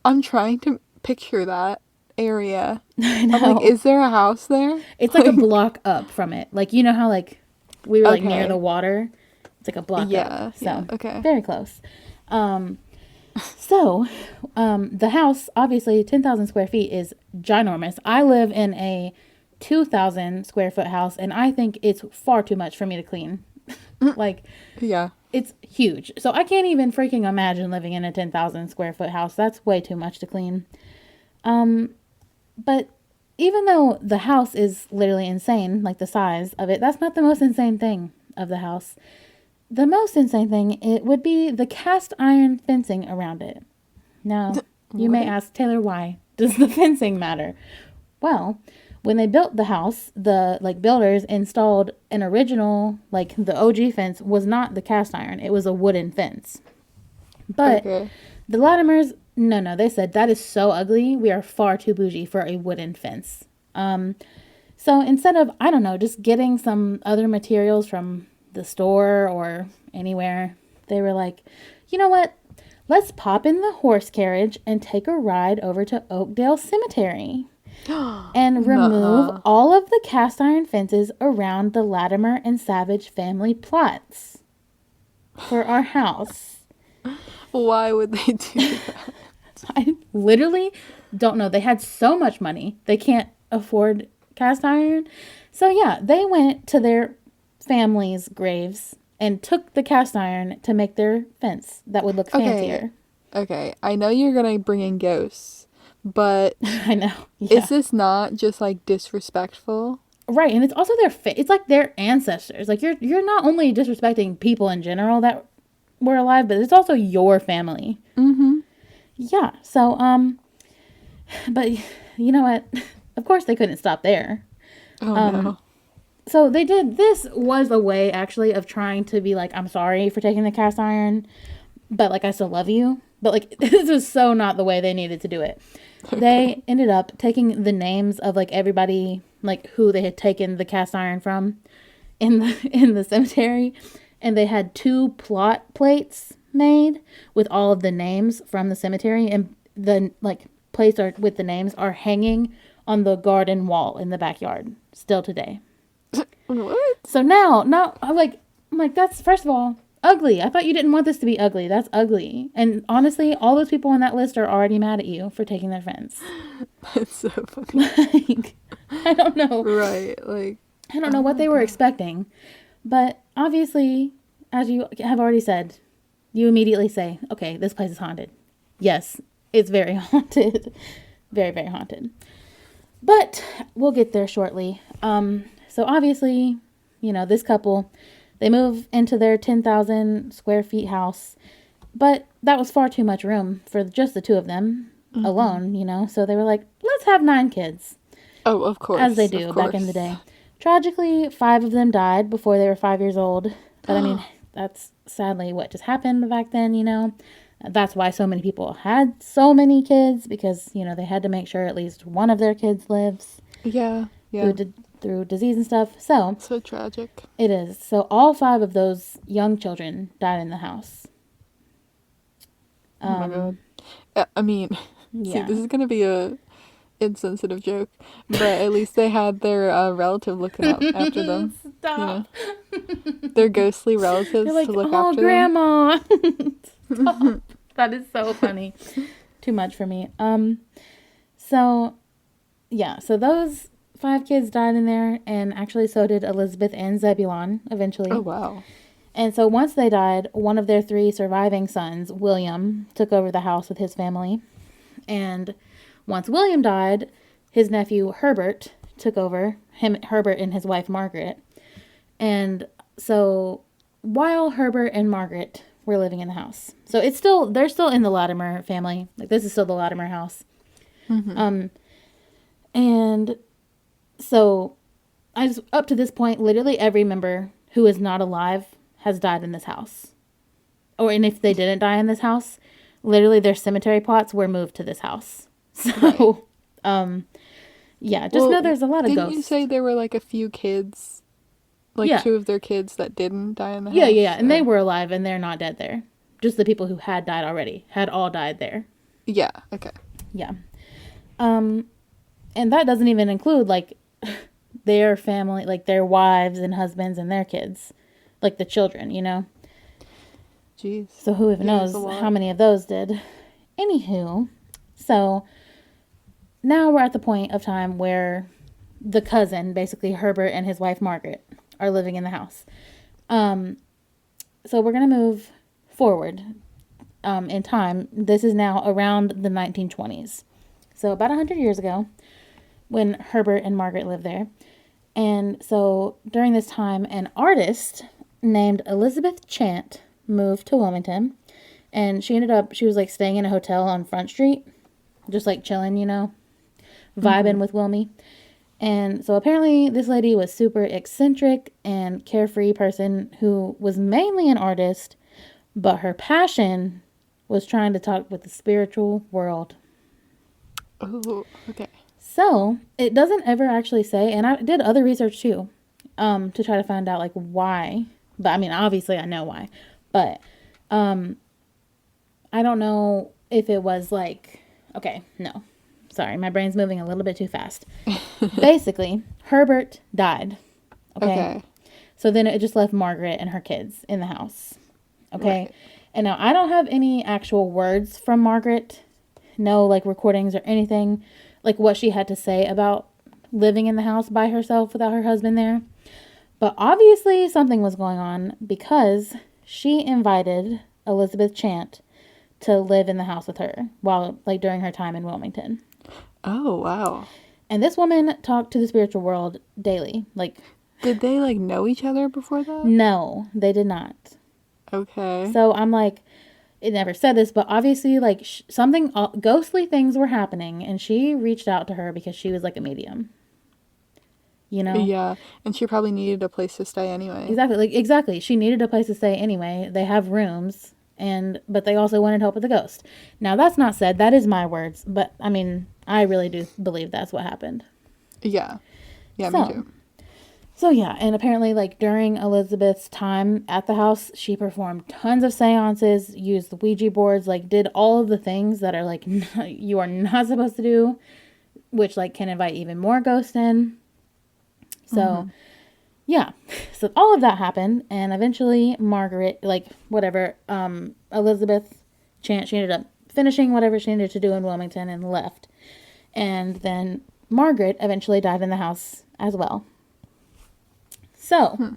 I'm trying to picture that area. I know. I'm like, is there a house there? It's like a block up from it. Like, you know how like we were like near the water? It's like a block up. So, okay. Very close. So, the house, obviously, 10,000 square feet is ginormous. I live in a 2,000 square foot house, and I think it's far too much for me to clean. Like, yeah, it's huge. So, I can't even freaking imagine living in a 10,000 square foot house. That's way too much to clean. But even though the house is literally insane, like the size of it, that's not the most insane thing of the house. The most insane thing, it would be the cast iron fencing around it. Now, you may ask, Taylor, why does the fencing matter? Well, when they built the house, the builders installed an original, the OG fence was not the cast iron. It was a wooden fence. But the Latimers, no, they said that is so ugly. We are far too bougie for a wooden fence. So instead of, I don't know, just getting some other materials from the store or anywhere, they were like, you know what? Let's pop in the horse carriage and take a ride over to Oakdale Cemetery. and remove Nuh-uh. all of the cast iron fences around the Latimer and Savage family plots for our house. Why would they do that? I literally don't know. They had so much money, they can't afford cast iron. So, yeah, they went to their family's graves and took the cast iron to make their fence that would look fancier. Okay, I know you're gonna bring in ghosts, but I know. Yeah. is this not just like disrespectful? Right, and it's also it's like their ancestors. Like you're not only disrespecting people in general that were alive, but it's also your family. Mm-hmm. Yeah. So but you know what? Of course they couldn't stop there. Oh no. So they did. This was a way actually of trying to be like, I'm sorry for taking the cast iron, but like I still love you. But like this is so not the way they needed to do it. Okay. They ended up taking the names of like everybody like who they had taken the cast iron from in the cemetery, and they had 2 plot plates made with all of the names from the cemetery, and the like plates are with the names are hanging on the garden wall in the backyard still today. What? So now I'm like that's first of all ugly. I thought you didn't want this to be ugly. That's ugly. And honestly, all those people on that list are already mad at you for taking their fence. That's so funny. Like, I don't know. Right, like I don't know what they were expecting. But obviously, as you have already said, you immediately say, okay, this place is haunted. Yes, it's very haunted. Very, very haunted. But we'll get there shortly. So obviously, you know, this couple, they move into their 10,000 square feet house, but that was far too much room for just the 2 of them alone, you know. So they were like, let's have 9 kids. Oh, of course. As they do back in the day. Tragically, 5 of them died before they were 5 years old. But I mean, that's sadly what just happened back then, you know. That's why so many people had so many kids, because, you know, they had to make sure at least one of their kids lives. Yeah, yeah. Through disease and stuff. So tragic. it is. So all 5 of those young children died in the house. Oh my god. I mean, see, Yeah. this is gonna be a insensitive joke, but at least they had their relative looking out after them. Stop. You know? Their ghostly relatives They're like, to look oh, after grandma. Stop. That is so funny. Too much for me. So yeah, so those 5 kids died in there, and actually so did Elizabeth and Zebulon eventually. them. Oh wow. And so once they died, one of their 3 surviving sons, William, took over the house with his family. And once William died, his nephew Herbert took over, Herbert and his wife Margaret. And so while Herbert and Margaret were living in the house. So they're still in the Latimer family. Like this is still the Latimer house. Mm-hmm. And so up to this point, literally every member who is not alive has died in this house. And if they didn't die in this house, literally their cemetery plots were moved to this house. So, yeah, just know there's a lot of didn't ghosts. you say there were like a few kids, like Yeah. 2 of their kids that didn't die in the Yeah, house? yeah, and they were alive and they're not dead there. Just the people who had died already had all died there. Yeah, okay. Yeah. And that doesn't even include like their family, like their wives and husbands and their kids, like the children, you know. Jeez. So who even Yeah, knows that's a lot. how many of those did. Anywho, so now we're at the point of time where the cousin, basically Herbert and his wife Margaret, are living in the house. So we're going to move forward in time. This is now around the 1920s. So about 100 years ago, when Herbert and Margaret lived there. And so during this time, an artist named Elizabeth Chant moved to Wilmington. And she was like staying in a hotel on Front Street, just like chilling, you know, vibing with Wilmy. And so apparently this lady was super eccentric and carefree person who was mainly an artist, but her passion was trying to talk with the spiritual world. Oh, okay. So it doesn't ever actually say, and I did other research too, to try to find out like why. But I mean, obviously I know why, but I don't know if it was like, okay, no. Sorry, my brain's moving a little bit too fast. Basically, Herbert died. Okay. So then it just left Margaret and her kids in the house. Okay. Right. And now I don't have any actual words from Margaret. No, like, recordings or anything. Like, what she had to say about living in the house by herself without her husband there. But obviously something was going on because she invited Elizabeth Chant to live in the house with her while, like, during her time in Wilmington. Oh, wow. And this woman talked to the spiritual world daily. Like, did they, like, know each other before that? No, they did not. Okay. So I'm like, it never said this, but obviously, like, something, ghostly things were happening, and she reached out to her because she was, like, a medium. You know? Yeah, and she probably needed a place to stay anyway. Exactly. She needed a place to stay anyway. They have rooms, but they also wanted help with the ghost. Now, that's not said. That is my words. But, I mean, I really do believe that's what happened. Yeah. Yeah, me too. So, yeah, and apparently, like, during Elizabeth's time at the house, she performed tons of seances, used the Ouija boards, like, did all of the things that are, like, you are not supposed to do, which, like, can invite even more ghosts in. So, yeah. So, all of that happened, and eventually, Margaret, like, whatever, Elizabeth Chant, she ended up finishing whatever she needed to do in Wilmington and left. And then Margaret eventually died in the house as well. So,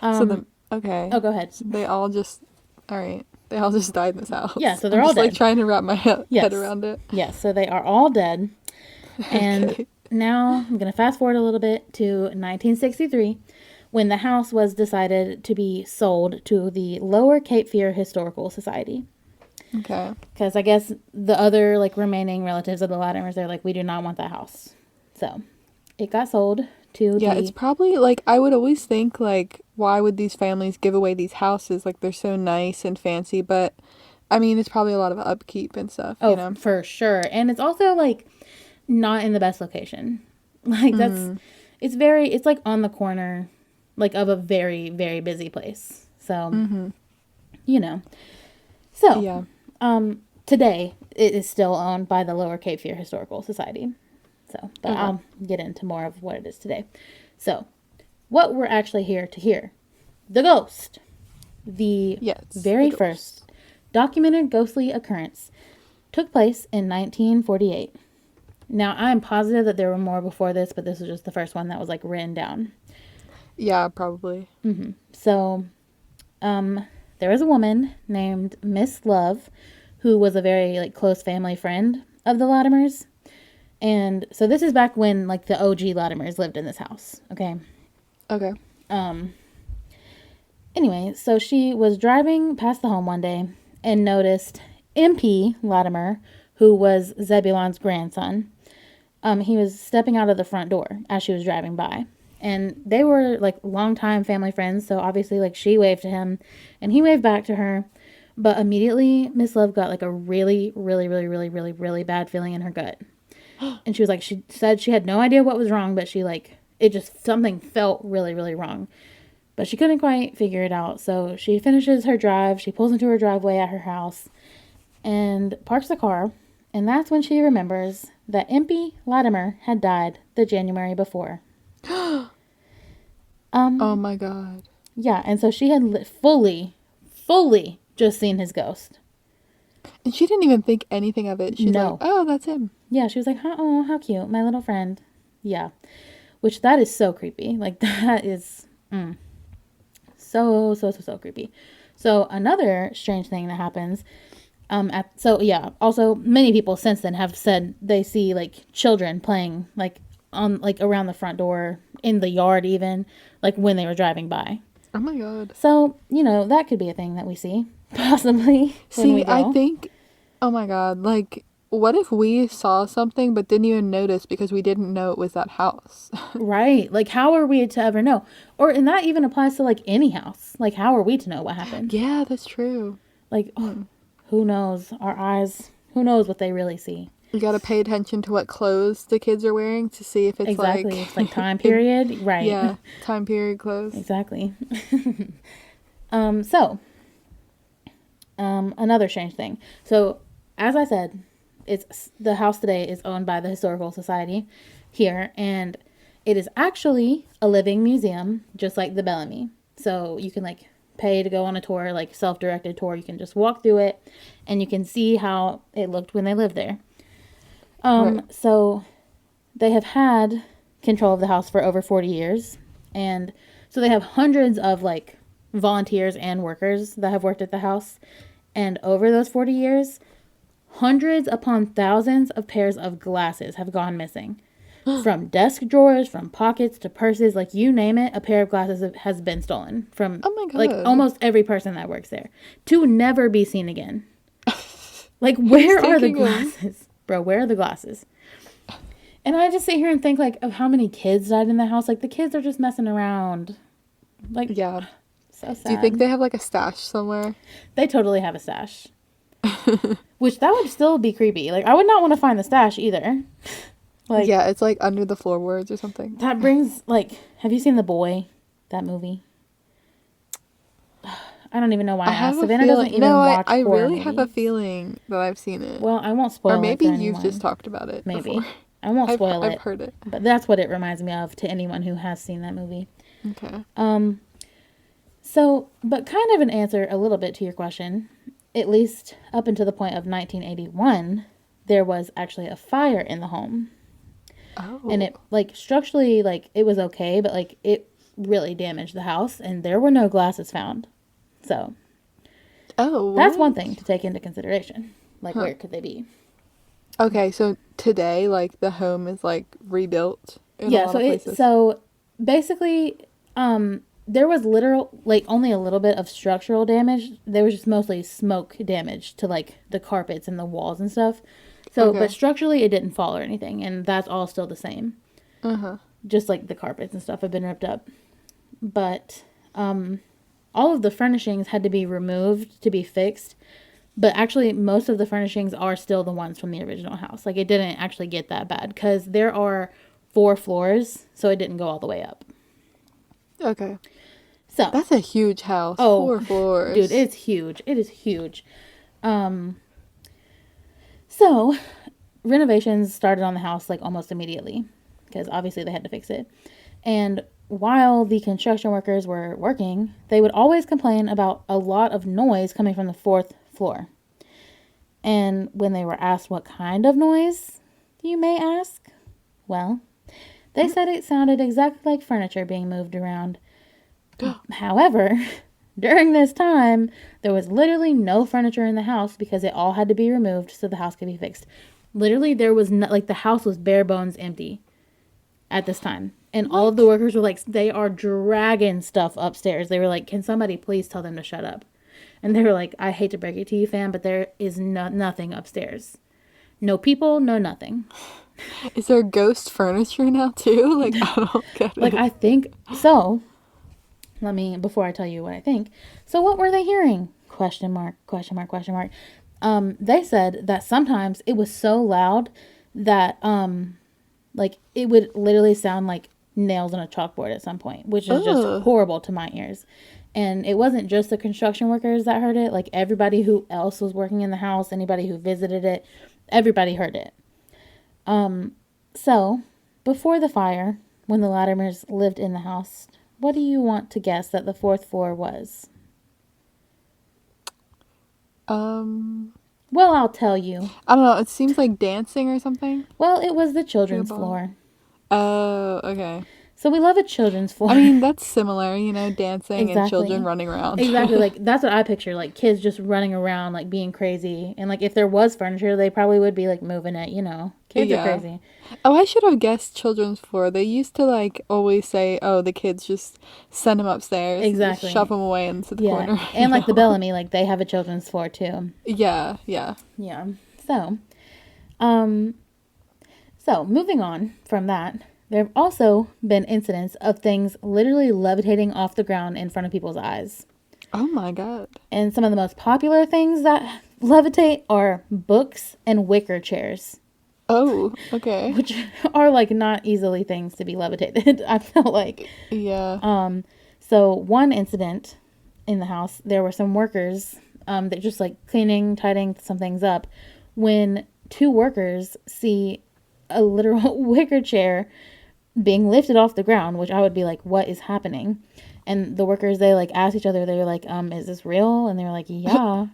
okay. Oh, go ahead. They all just died in this house. Yeah, so they're all dead. Like, trying to wrap my head around it. Yes, so they are all dead. And now I'm going to fast forward a little bit to 1963, when the house was decided to be sold to the Lower Cape Fear Historical Society. Okay. Because I guess the other, like, remaining relatives of the Latimers, they're like, we do not want that house. So, it got sold to it's probably, like, I would always think, like, why would these families give away these houses? Like, they're so nice and fancy, but, I mean, it's probably a lot of upkeep and stuff, you know? For sure. And it's also, like, not in the best location. Like, it's, like, on the corner, like, of a very, very busy place. So, you know. So, yeah. Today, it is still owned by the Lower Cape Fear Historical Society. So, but I'll get into more of what it is today. So, what we're actually here to hear. The ghost. The very first documented ghostly occurrence took place in 1948. Now, I'm positive that there were more before this, but this was just the first one that was, like, written down. Yeah, probably. So, there was a woman named Miss Love, who was a very, like, close family friend of the Latimers. And so this is back when, like, the OG Latimers lived in this house. Okay. Anyway, so she was driving past the home one day and noticed MP Latimer, who was Zebulon's grandson. He was stepping out of the front door as she was driving by. And they were, like, longtime family friends. So obviously, like, she waved to him and he waved back to her. But immediately, Miss Love got, like, a really, really, really, really, really, really bad feeling in her gut. And she was like, she said she had no idea what was wrong, but she, like, it just, something felt really, really wrong. But she couldn't quite figure it out. So she finishes her drive. She pulls into her driveway at her house and parks the car. And that's when she remembers that Impy Latimer had died the January before. Oh my God. Yeah, and so she had fully just seen his ghost. And she didn't even think anything of it. She's like, oh, that's him. Yeah, she was like, oh, how cute, my little friend. Yeah, which that is so creepy. Like, that is so creepy. So another strange thing that happens, also many people since then have said they see, like, children playing, like, on, like, around the front door, in the yard even, like, when they were driving by. Oh my God. So, you know, that could be a thing that we see, possibly. See, I think, oh my God, like, what if we saw something but didn't even notice because we didn't know it was that house? Right. Like, how are we to ever know? And that even applies to, like, any house. Like, how are we to know what happened? Yeah, that's true. Like, who knows? Our eyes, who knows what they really see? You got to pay attention to what clothes the kids are wearing to see if it's exactly. It's like time period. Right. Yeah. Time period clothes. Exactly. Another strange thing. So, as I said, it's the house today is owned by the Historical Society here, and it is actually a living museum, just like the Bellamy. So you can like pay to go on a tour, like self-directed tour. You can just walk through it, and you can see how it looked when they lived there. Right. So they have had control of the house for over 40 years, and so they have hundreds of like volunteers and workers that have worked at the house, and over those 40 years, hundreds upon thousands of pairs of glasses have gone missing. From desk drawers, from pockets to purses, like you name it, a pair of glasses has been stolen from Oh my God. like almost every person that works there to never be seen again. Like, where are the taking 'em? glasses? Bro, where are the glasses? And I just sit here and think like of how many kids died in the house. Like the kids are just messing around. Like, Yeah. so sad. Do you think they have like a stash somewhere? They totally have a stash. Which that would still be creepy. Like I would not want to find the stash either. Like, Yeah, it's like under the floorboards or something. that brings, like, have you seen The Boy? That movie? I don't even know why I asked. Savannah doesn't even watch I horror really have a movies. feeling that I've seen it. Well, I won't spoil Or maybe it for you've anyone. just talked about it Maybe. before. I won't spoil it. I've heard it. But that's what it reminds me of to anyone who has seen that movie. Okay. So, but kind of an answer a little bit to your question, at least up until the point of 1981, there was actually a fire in the home. Oh. And it, like, structurally, like, it was okay, but, like, it really damaged the house, and there were no glasses found. So, Oh. that's what? one thing to take into consideration. Like, Huh. where could they be? Okay, so today, like, the home is, like, rebuilt in a Yeah, lot so of places. so basically, there was only a little bit of structural damage. There was just mostly smoke damage to, like, the carpets and the walls and stuff. So, Okay. but structurally, it didn't fall or anything, and that's all still the same. Uh-huh. Just like the carpets and stuff have been ripped up. But all of the furnishings had to be removed to be fixed. But actually, most of the furnishings are still the ones from the original house. Like, it didn't actually get that bad because there are 4 floors, so it didn't go all the way up. Okay. So That's a huge house. Oh, 4 floors. dude, it's huge. It is huge. So renovations started on the house like almost immediately because obviously they had to fix it. And while the construction workers were working, they would always complain about a lot of noise coming from the 4th floor. And when they were asked what kind of noise, you may ask, well, they said it sounded exactly like furniture being moved around. However, during this time, there was literally no furniture in the house because it all had to be removed so the house could be fixed. Literally, there was no, like, the house was bare bones empty at this time. And all of the workers were like, they are dragging stuff upstairs. They were like, can somebody please tell them to shut up? And they were like, I hate to break it to you, fam, but there is nothing upstairs. No people, no nothing. Is there ghost furniture now, too? Like, I don't get it. Like, I think so. Before I tell you what I think. So what were they hearing? Question mark, question mark, question mark. They said that sometimes it was so loud that, like, it would literally sound like nails on a chalkboard at some point, which is just horrible to my ears. And it wasn't just the construction workers that heard it. Like, everybody who else was working in the house, anybody who visited it, everybody heard it. So, before the fire, when the Latimers lived in the house, what do you want to guess that the 4th floor was? Well, I'll tell you. I don't know. It seems like dancing or something. Well, it was the children's Football. floor. Oh, okay. So we love a children's floor. I mean, that's similar, you know, dancing and Exactly. children running around. Exactly. Like, that's what I picture. Like, kids just running around, like, being crazy. And, like, if there was furniture, they probably would be, like, moving it, you know. Kids are crazy. Oh, I should have guessed children's floor. They used to, like, always say, oh, the kids just send them upstairs. Exactly. Just shove them away into the corner. And, like, the Bellamy, like, they have a children's floor, too. Yeah. Yeah. So moving on from that, there have also been incidents of things literally levitating off the ground in front of people's eyes. Oh my God. And some of the most popular things that levitate are books and wicker chairs, Oh, okay. which are, like, not easily things to be levitated, I feel like. Yeah. So one incident in the house, there were some workers that just, like, cleaning, tidying some things up when two workers see a literal wicker chair being lifted off the ground, which I would be like, what is happening? And the workers, they like asked each other, they were like, is this real? And they were like, yeah.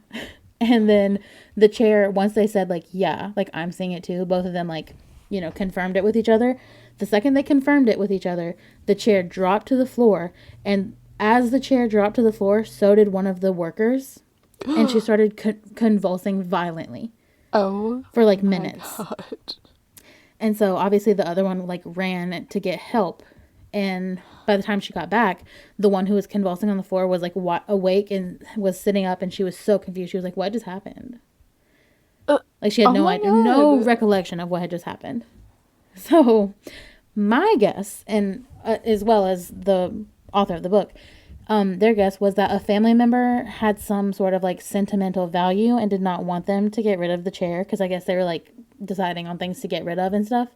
And then the chair, once they said like, yeah, like I'm seeing it too, both of them like, you know, confirmed it with each other. The second they confirmed it with each other, the chair dropped to the floor. And as the chair dropped to the floor, so did one of the workers. And she started convulsing violently. Oh. For like minutes. My God. And so obviously the other one like ran to get help. And by the time she got back, the one who was convulsing on the floor was like awake and was sitting up, and she was so confused. She was like, what just happened? Like she had no recollection of what had just happened. So my guess, and as well as the author of the book, their guess was that a family member had some sort of like sentimental value and did not want them to get rid of the chair, because I guess they were like deciding on things to get rid of and stuff.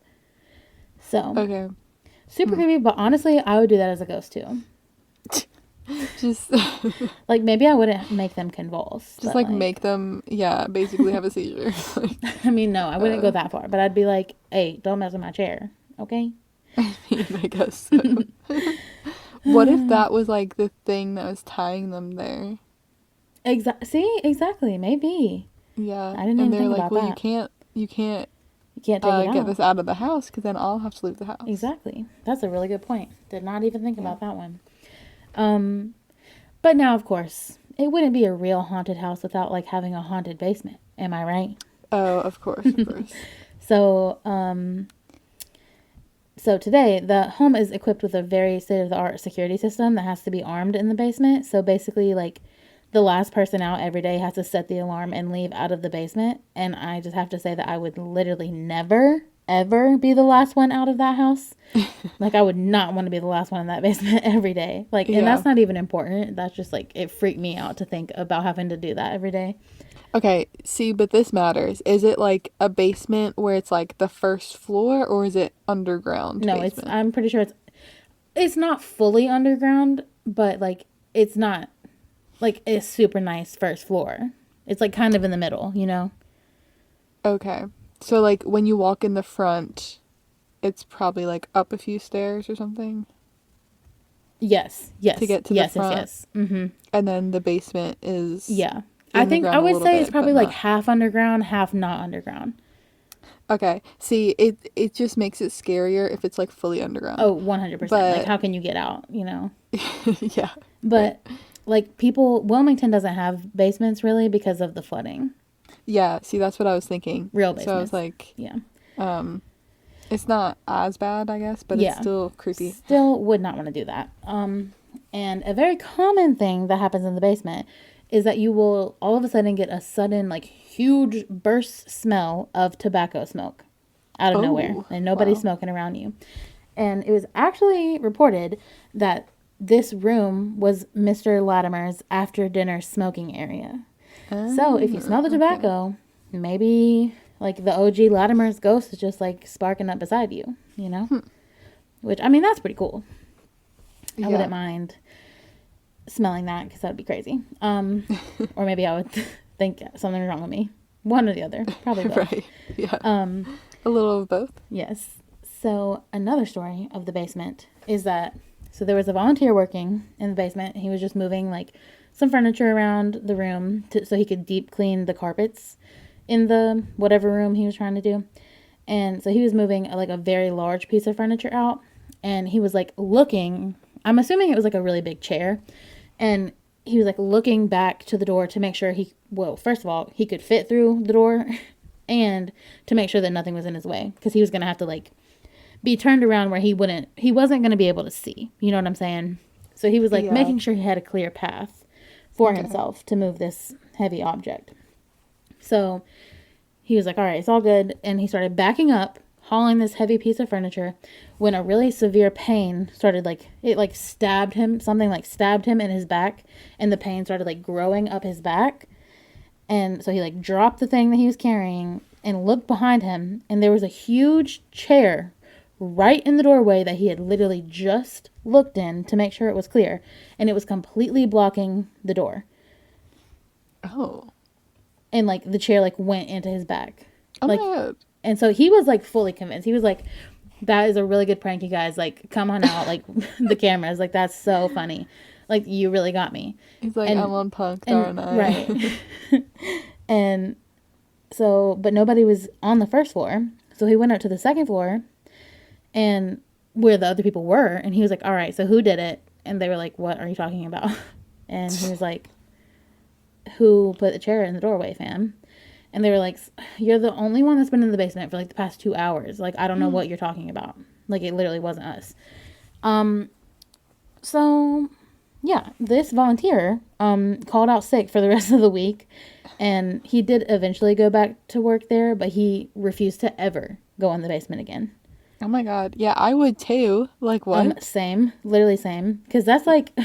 So okay. Super creepy, but honestly, I would do that as a ghost too. Just like maybe I wouldn't make them convulse. Just like make them, basically have a seizure. Like, I mean, no, I wouldn't go that far, but I'd be like, hey, don't mess with my chair, okay? I mean, I guess so. What if that was like the thing that was tying them there? Exactly, maybe. Yeah, I didn't even think about that. You can't take it out. Get this out of the house, because then I'll have to leave the house. Exactly. That's a really good point. Did not even think about that one. But now, of course, it wouldn't be a real haunted house without like having a haunted basement. Am I right? Oh, of course. So, so today the home is equipped with a very state-of-the-art security system that has to be armed in the basement. So basically, like, the last person out every day has to set the alarm and leave out of the basement. And I just have to say that I would literally never, ever be the last one out of that house. Like, I would not want to be the last one in that basement every day. Like, and that's not even important. That's just, like, it freaked me out to think about having to do that every day. Okay, see, but this matters. Is it, like, a basement where it's, like, the first floor, or is it underground basement? I'm pretty sure it's not fully underground, but, like, it's not like a super nice first floor. It's like kind of in the middle, you know? Okay. So like when you walk in the front, it's probably like up a few stairs or something? Yes. To get to the front. Yes. Mm-hmm. And then the basement is I think I would say it's probably like half underground, half not underground. Okay. See, it just makes it scarier if it's like fully underground. Oh, 100%. Like how can you get out, you know? Yeah. But like Wilmington doesn't have basements really because of the flooding. Yeah, see, that's what I was thinking. Real basements. So I was like, it's not as bad, I guess, but it's still creepy. Still would not want to do that. And a very common thing that happens in the basement is that you will all of a sudden get a sudden, like, huge burst smell of tobacco smoke out of nowhere. And nobody's smoking around you. And it was actually reported that this room was Mr. Latimer's after dinner smoking area. So if you smell the tobacco, maybe like the OG Latimer's ghost is just like sparking up beside you, you know? Which, I mean, that's pretty cool. I wouldn't mind smelling that because that would be crazy. Or maybe I would think something's wrong with me. One or the other. Probably both. Right. Yeah. A little of both. Yes. So another story of the basement is that so there was a volunteer working in the basement. He was just moving like some furniture around the room so he could deep clean the carpets in the whatever room he was trying to do. And so he was moving like a very large piece of furniture out, and he was like looking, I'm assuming it was like a really big chair, and he was like looking back to the door to make sure first of all, he could fit through the door and to make sure that nothing was in his way, because he was going to have to like be turned around where he wasn't going to be able to see. You know what I'm saying? So he was like making sure he had a clear path for himself to move this heavy object. So he was like, all right, it's all good. And he started backing up, hauling this heavy piece of furniture, when a really severe pain started stabbed him in his back, and the pain started like growing up his back. And so he like dropped the thing that he was carrying and looked behind him, and there was a huge chair right in the doorway that he had literally just looked in to make sure it was clear, and it was completely blocking the door. Oh. And like the chair like went into his back. Oh my Like, god. and so he was like fully convinced. He was like, that is a really good prank, you guys. Like, come on out. Like, the cameras. Like, that's so funny. Like, you really got me. He's like, I'm And, on punked, and, aren't right. I? And so, but nobody was on the first floor. So he went up to the second floor and where the other people were. And he was like, all right, so who did it? And they were like, what are you talking about? And he was like, who put the chair in the doorway, fam? And they were like, you're the only one that's been in the basement for like the past 2 hours. Like, I don't know what you're talking about. Like, it literally wasn't us. So yeah, this volunteer called out sick for the rest of the week, and he did eventually go back to work there, but he refused to ever go in the basement again. Oh my god. Yeah, I would too. Like, what? Same, literally same, because that's like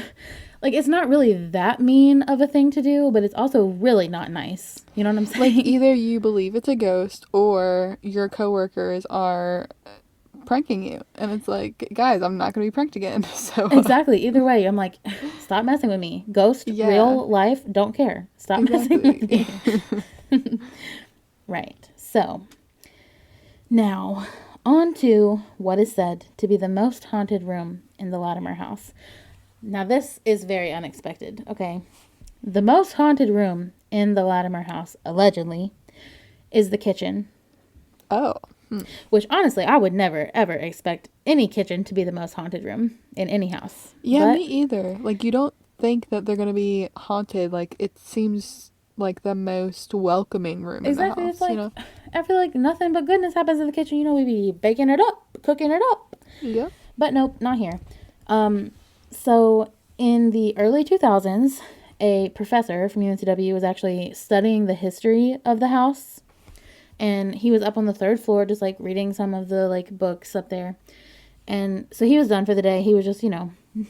like it's not really that mean of a thing to do, but it's also really not nice. You know what I'm Like, saying? either you believe it's a ghost or your coworkers are pranking you. And it's like, guys, I'm not going to be pranked again. So, Exactly. Either way, I'm like, stop messing with me. Ghost, yeah, real life, don't care. Stop messing with exactly. me. Right. So, now, on to what is said to be the most haunted room in the Latimer house. Now, this is very unexpected, okay? The most haunted room in the Latimer house, allegedly, is the kitchen, Oh. which honestly, I would never, ever expect any kitchen to be the most haunted room in any house. Yeah, But me either. Like, you don't think that they're going to be haunted. Like, it seems like the most welcoming room in the exactly, it's house, you like, know? I feel like nothing but goodness happens in the kitchen. You know, we be baking it up, cooking it up. Yep. But nope, not here. So in the early 2000s, a professor from UNCW was actually studying the history of the house. And he was up on the third floor, just like reading some of the like books up there. And so he was done for the day. He was just,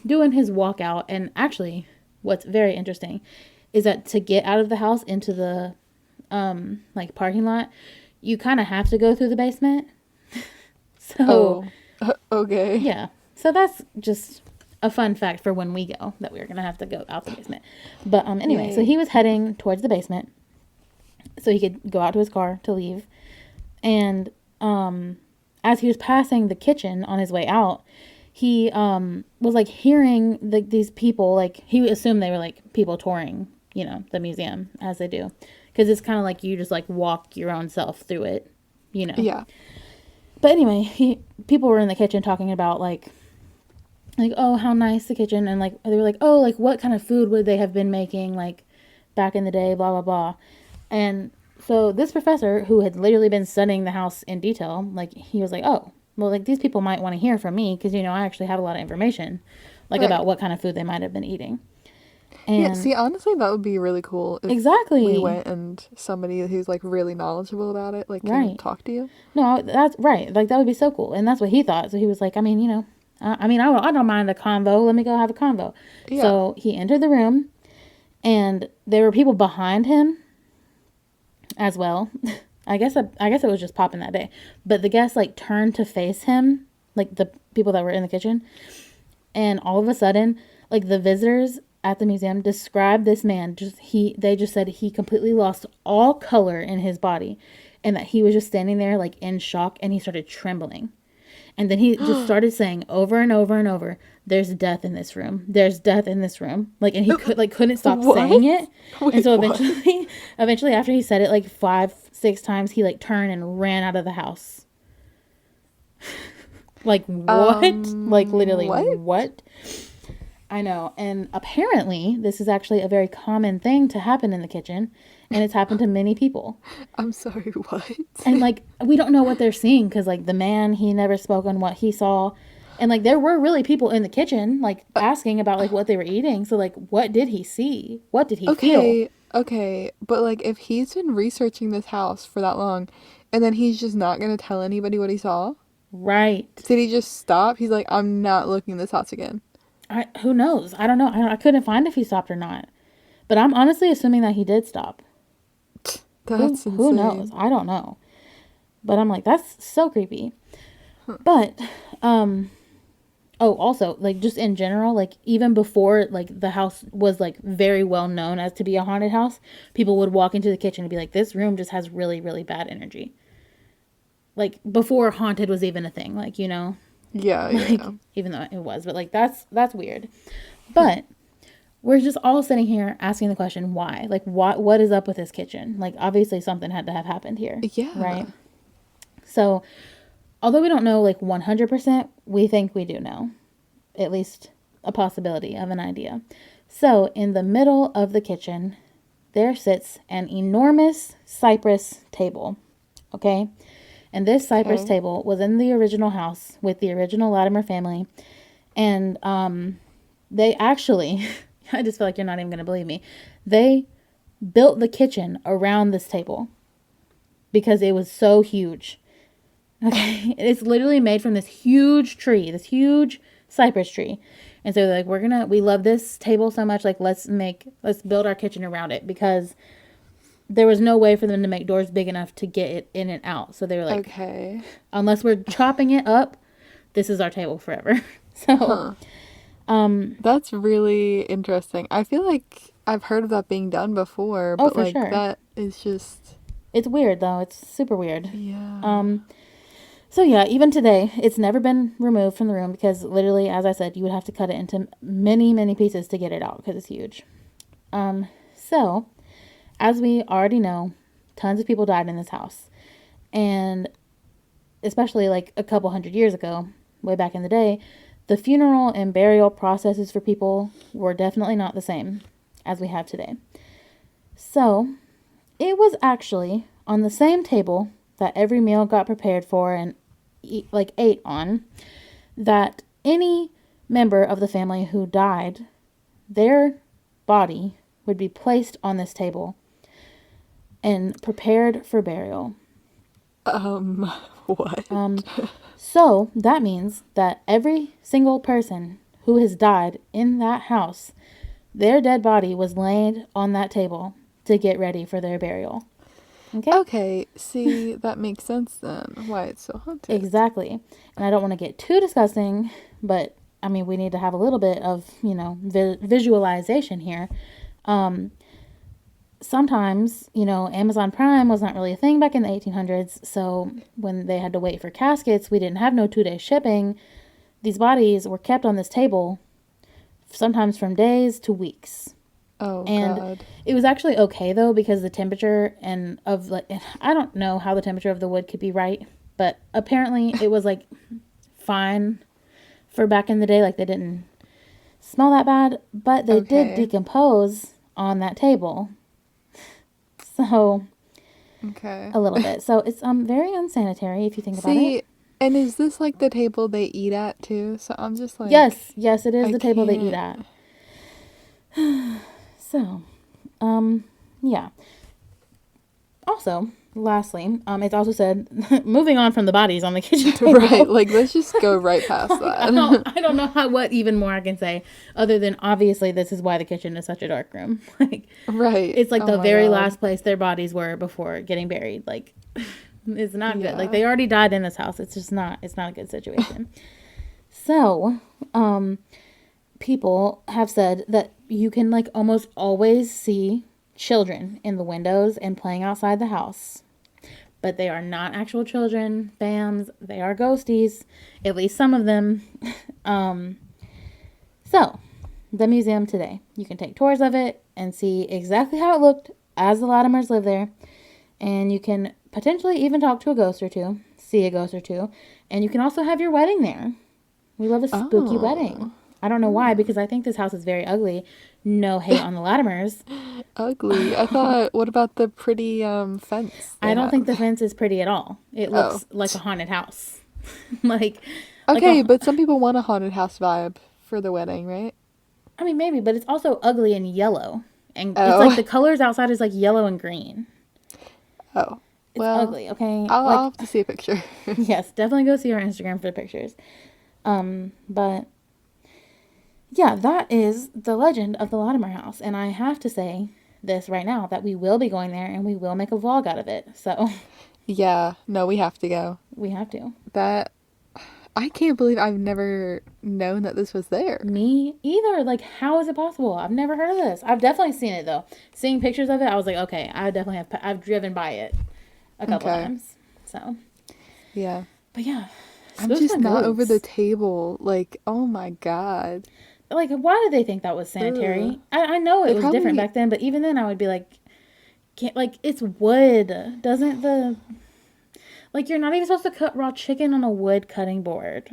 doing his walkout. And actually, what's very interesting is that to get out of the house into the like parking lot, you kind of have to go through the basement. So, Okay. yeah. So that's just a fun fact for when we go, that we are going to have to go out the basement. But anyway, so Yay. he was heading towards the basement so he could go out to his car to leave. And as he was passing the kitchen on his way out, he was like hearing these people, like he assumed they were like people touring, the museum, as they do, because it's kind of like you just like walk your own self through it. Yeah. But anyway, people were in the kitchen talking about like oh, how nice the kitchen, and like they were like, oh, like what kind of food would they have been making like back in the day, blah blah blah. And so this professor, who had literally been studying the house in detail, like he was like, oh, well, like these people might want to hear from me because I actually have a lot of information like Right. about what kind of food they might have been eating. Yeah, And see, honestly, that would be really cool if exactly. we went and somebody who's like really knowledgeable about it, like, can Right. talk to you. No, that's right. Like that would be so cool, and that's what he thought. So he was like, I mean, I don't mind a convo. Let me go have a convo. Yeah. So he entered the room, and there were people behind him as well. I guess it was just popping that day. But the guests like turned to face him, like the people that were in the kitchen, and all of a sudden, like the visitors at the museum described this man, they just said he completely lost all color in his body, and that he was just standing there like in shock, and he started trembling. And then he just started saying over and over and over, "There's death in this room. There's death in this room." Like, and he couldn't stop What? saying it. Wait, And so what? eventually, after he said it like 5-6 times, he like turned and ran out of the house. Like what? Like literally what? I know. And apparently, this is actually a very common thing to happen in the kitchen, and it's happened to many people. I'm sorry, what? And like we don't know what they're seeing because like the man, he never spoke on what he saw, and like there were really people in the kitchen like asking about like what they were eating. So like, what did he see? What did he feel? Okay, but like if he's been researching this house for that long and then he's just not gonna tell anybody what he saw, Right. did he just stop? He's like, I'm not looking this house again. Who knows? I don't know. I couldn't find if he stopped or not, but I'm honestly assuming that he did stop. That's Who insane. knows? I don't know. But I'm like, that's so creepy. But, oh, also, like, just in general, like, even before, like, the house was, like, very well known as to be a haunted house, people would walk into the kitchen and be like, this room just has really, really bad energy. like before haunted was even a thing, like, you know, Yeah, like yeah. even though it was, but like that's weird. But we're just all sitting here asking the question, why? Like, what is up with this kitchen? Like, obviously something had to have happened here, Yeah. right? So, although we don't know like 100%, we think we do know at least a possibility of an idea. So, in the middle of the kitchen, there sits an enormous cypress table. Okay? And this cypress Okay. table was in the original house with the original Latimer family. And they actually, I just feel like you're not even going to believe me. They built the kitchen around this table because it was so huge. Okay? It's literally made from this huge tree, this huge cypress tree. And so they're like, we love this table so much, like let's build our kitchen around it, because there was no way for them to make doors big enough to get it in and out. So they were like, Okay. unless we're chopping it up, this is our table forever. So, That's really interesting. I feel like I've heard of that being done before, oh, but for like sure. that is just It's weird though. It's super weird. yeah. So yeah, even today, it's never been removed from the room because literally, as I said, you would have to cut it into many, many pieces to get it out because it's huge. So, as we already know, tons of people died in this house. And especially like a couple hundred years ago, way back in the day, the funeral and burial processes for people were definitely not the same as we have today. So, it was actually on the same table that every meal got prepared for and ate on, that any member of the family who died, their body would be placed on this table and prepared for burial. What? So that means that every single person who has died in that house, their dead body was laid on that table to get ready for their burial. Okay? Okay, see, that makes sense then. Why it's so haunted. Exactly. And I don't want to get too disgusting, but I mean, we need to have a little bit of, you know, visualization here. Sometimes, you know, Amazon Prime was not really a thing back in the 1800s. So when they had to wait for caskets, we didn't have no 2-day shipping. These bodies were kept on this table, sometimes from days to weeks. Oh And God. it was actually okay though, because the temperature and of like, I don't know how the temperature of the wood could be right, but apparently it was like fine for back in the day. Like they didn't smell that bad, but they did Okay. decompose on that table. So Okay. a little bit. So it's very unsanitary if you think about See, it. and is this like the table they eat at too? So I'm just like Yes, it is I the table they eat can't. at. So, yeah. Also, lastly, it's also said, moving on from the bodies on the kitchen table. Right, like let's just go right past that. I don't know what even more I can say other than obviously this is why the kitchen is such a dark room. Like, Right. it's like Oh the my very God. last place their bodies were before getting buried. Like, it's not good. Like, Yeah. they already died in this house. It's not a good situation. So, people have said that you can like almost always see children in the windows and playing outside the house. But they are not actual children, fams. They are ghosties, at least some of them. So, the museum today. You can take tours of it and see exactly how it looked as the Latimers lived there. And you can potentially even talk to a ghost or two, see a ghost or two. And you can also have your wedding there. We love a spooky wedding. Oh, I don't know why, because I think this house is very ugly. No hate on the Latimers. ugly. I thought, what about the pretty fence I they don't think the have? fence is pretty at all. It Oh. looks like a haunted house. like Okay, a, but some people want a haunted house vibe for the wedding, right? I mean, maybe, but it's also ugly and yellow. And it's Oh. like the colors outside is like yellow and green. Oh. It's Well, ugly, okay? I'll have to see a picture. Yes, definitely go see our Instagram for the pictures. But yeah, that is the legend of the Latimer house. And I have to say this right now, that we will be going there and we will make a vlog out of it. So Yeah, no, we have to go. we have to. That I can't believe I've never known that this was there. Me either. Like, how is it possible? I've never heard of this. I've definitely seen it though. Seeing pictures of it, I was like, okay, I definitely have. I've driven by it a couple Okay. times. So Yeah. But yeah, I'm those just not over the magooks. table. Like, oh my God. Like, why did they think that was Ugh. sanitary? I know it They was different probably, back then, but even then I would be like, can't, like, it's wood. Doesn't the, like, you're not even supposed to cut raw chicken on a wood cutting board.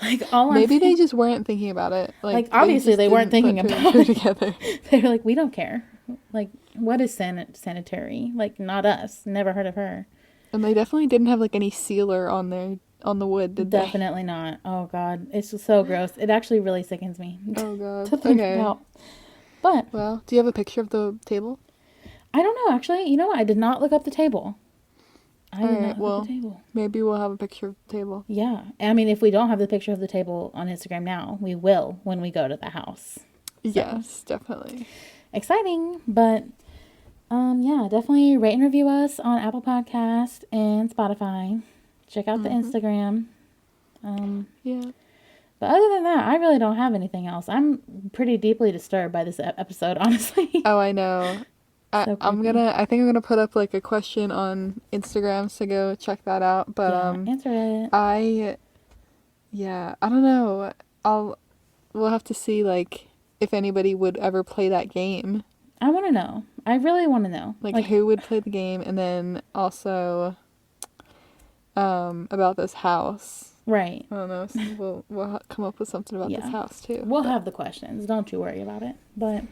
Like, all I'm maybe they saying, just weren't thinking about it. like, Like, they obviously just they weren't didn't put thinking two and about two it. together. They were like, we don't care. Like, what is sanitary? Like, not us. Never heard of her. And they definitely didn't have like any sealer on their on the wood, did they? Definitely not. Oh, God. It's just so gross. It actually really sickens me Oh God. to think Okay. about. But Well, do you have a picture of the table? I don't know, actually. You know what? I did not look up the table. I All did right. not look up the Well, table. maybe we'll have a picture of the table. Yeah. I mean, if we don't have the picture of the table on Instagram now, we will when we go to the house. So Yes, definitely. exciting. But yeah, definitely rate and review us on Apple Podcast and Spotify. Check out the Mm-hmm. Instagram. Yeah. But other than that, I really don't have anything else. I'm pretty deeply disturbed by this episode, honestly. Oh, I know. So creepy. I think I'm gonna put up like a question on Instagram, so go check that out. But Yeah, answer it. I yeah, I don't know. We'll have to see like if anybody would ever play that game. I want to know. I really want to know. Like Like, who would play the game, and then also about this house. right. I don't know. So we'll come up with something about this Yeah. house too. We'll have the questions. Don't you worry about it. But,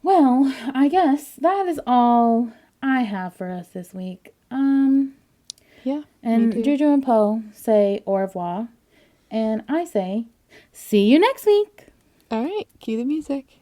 well, I guess that is all I have for us this week. Yeah, me And too. Juju and Poe say au revoir. And I say, see you next week. All right, cue the music.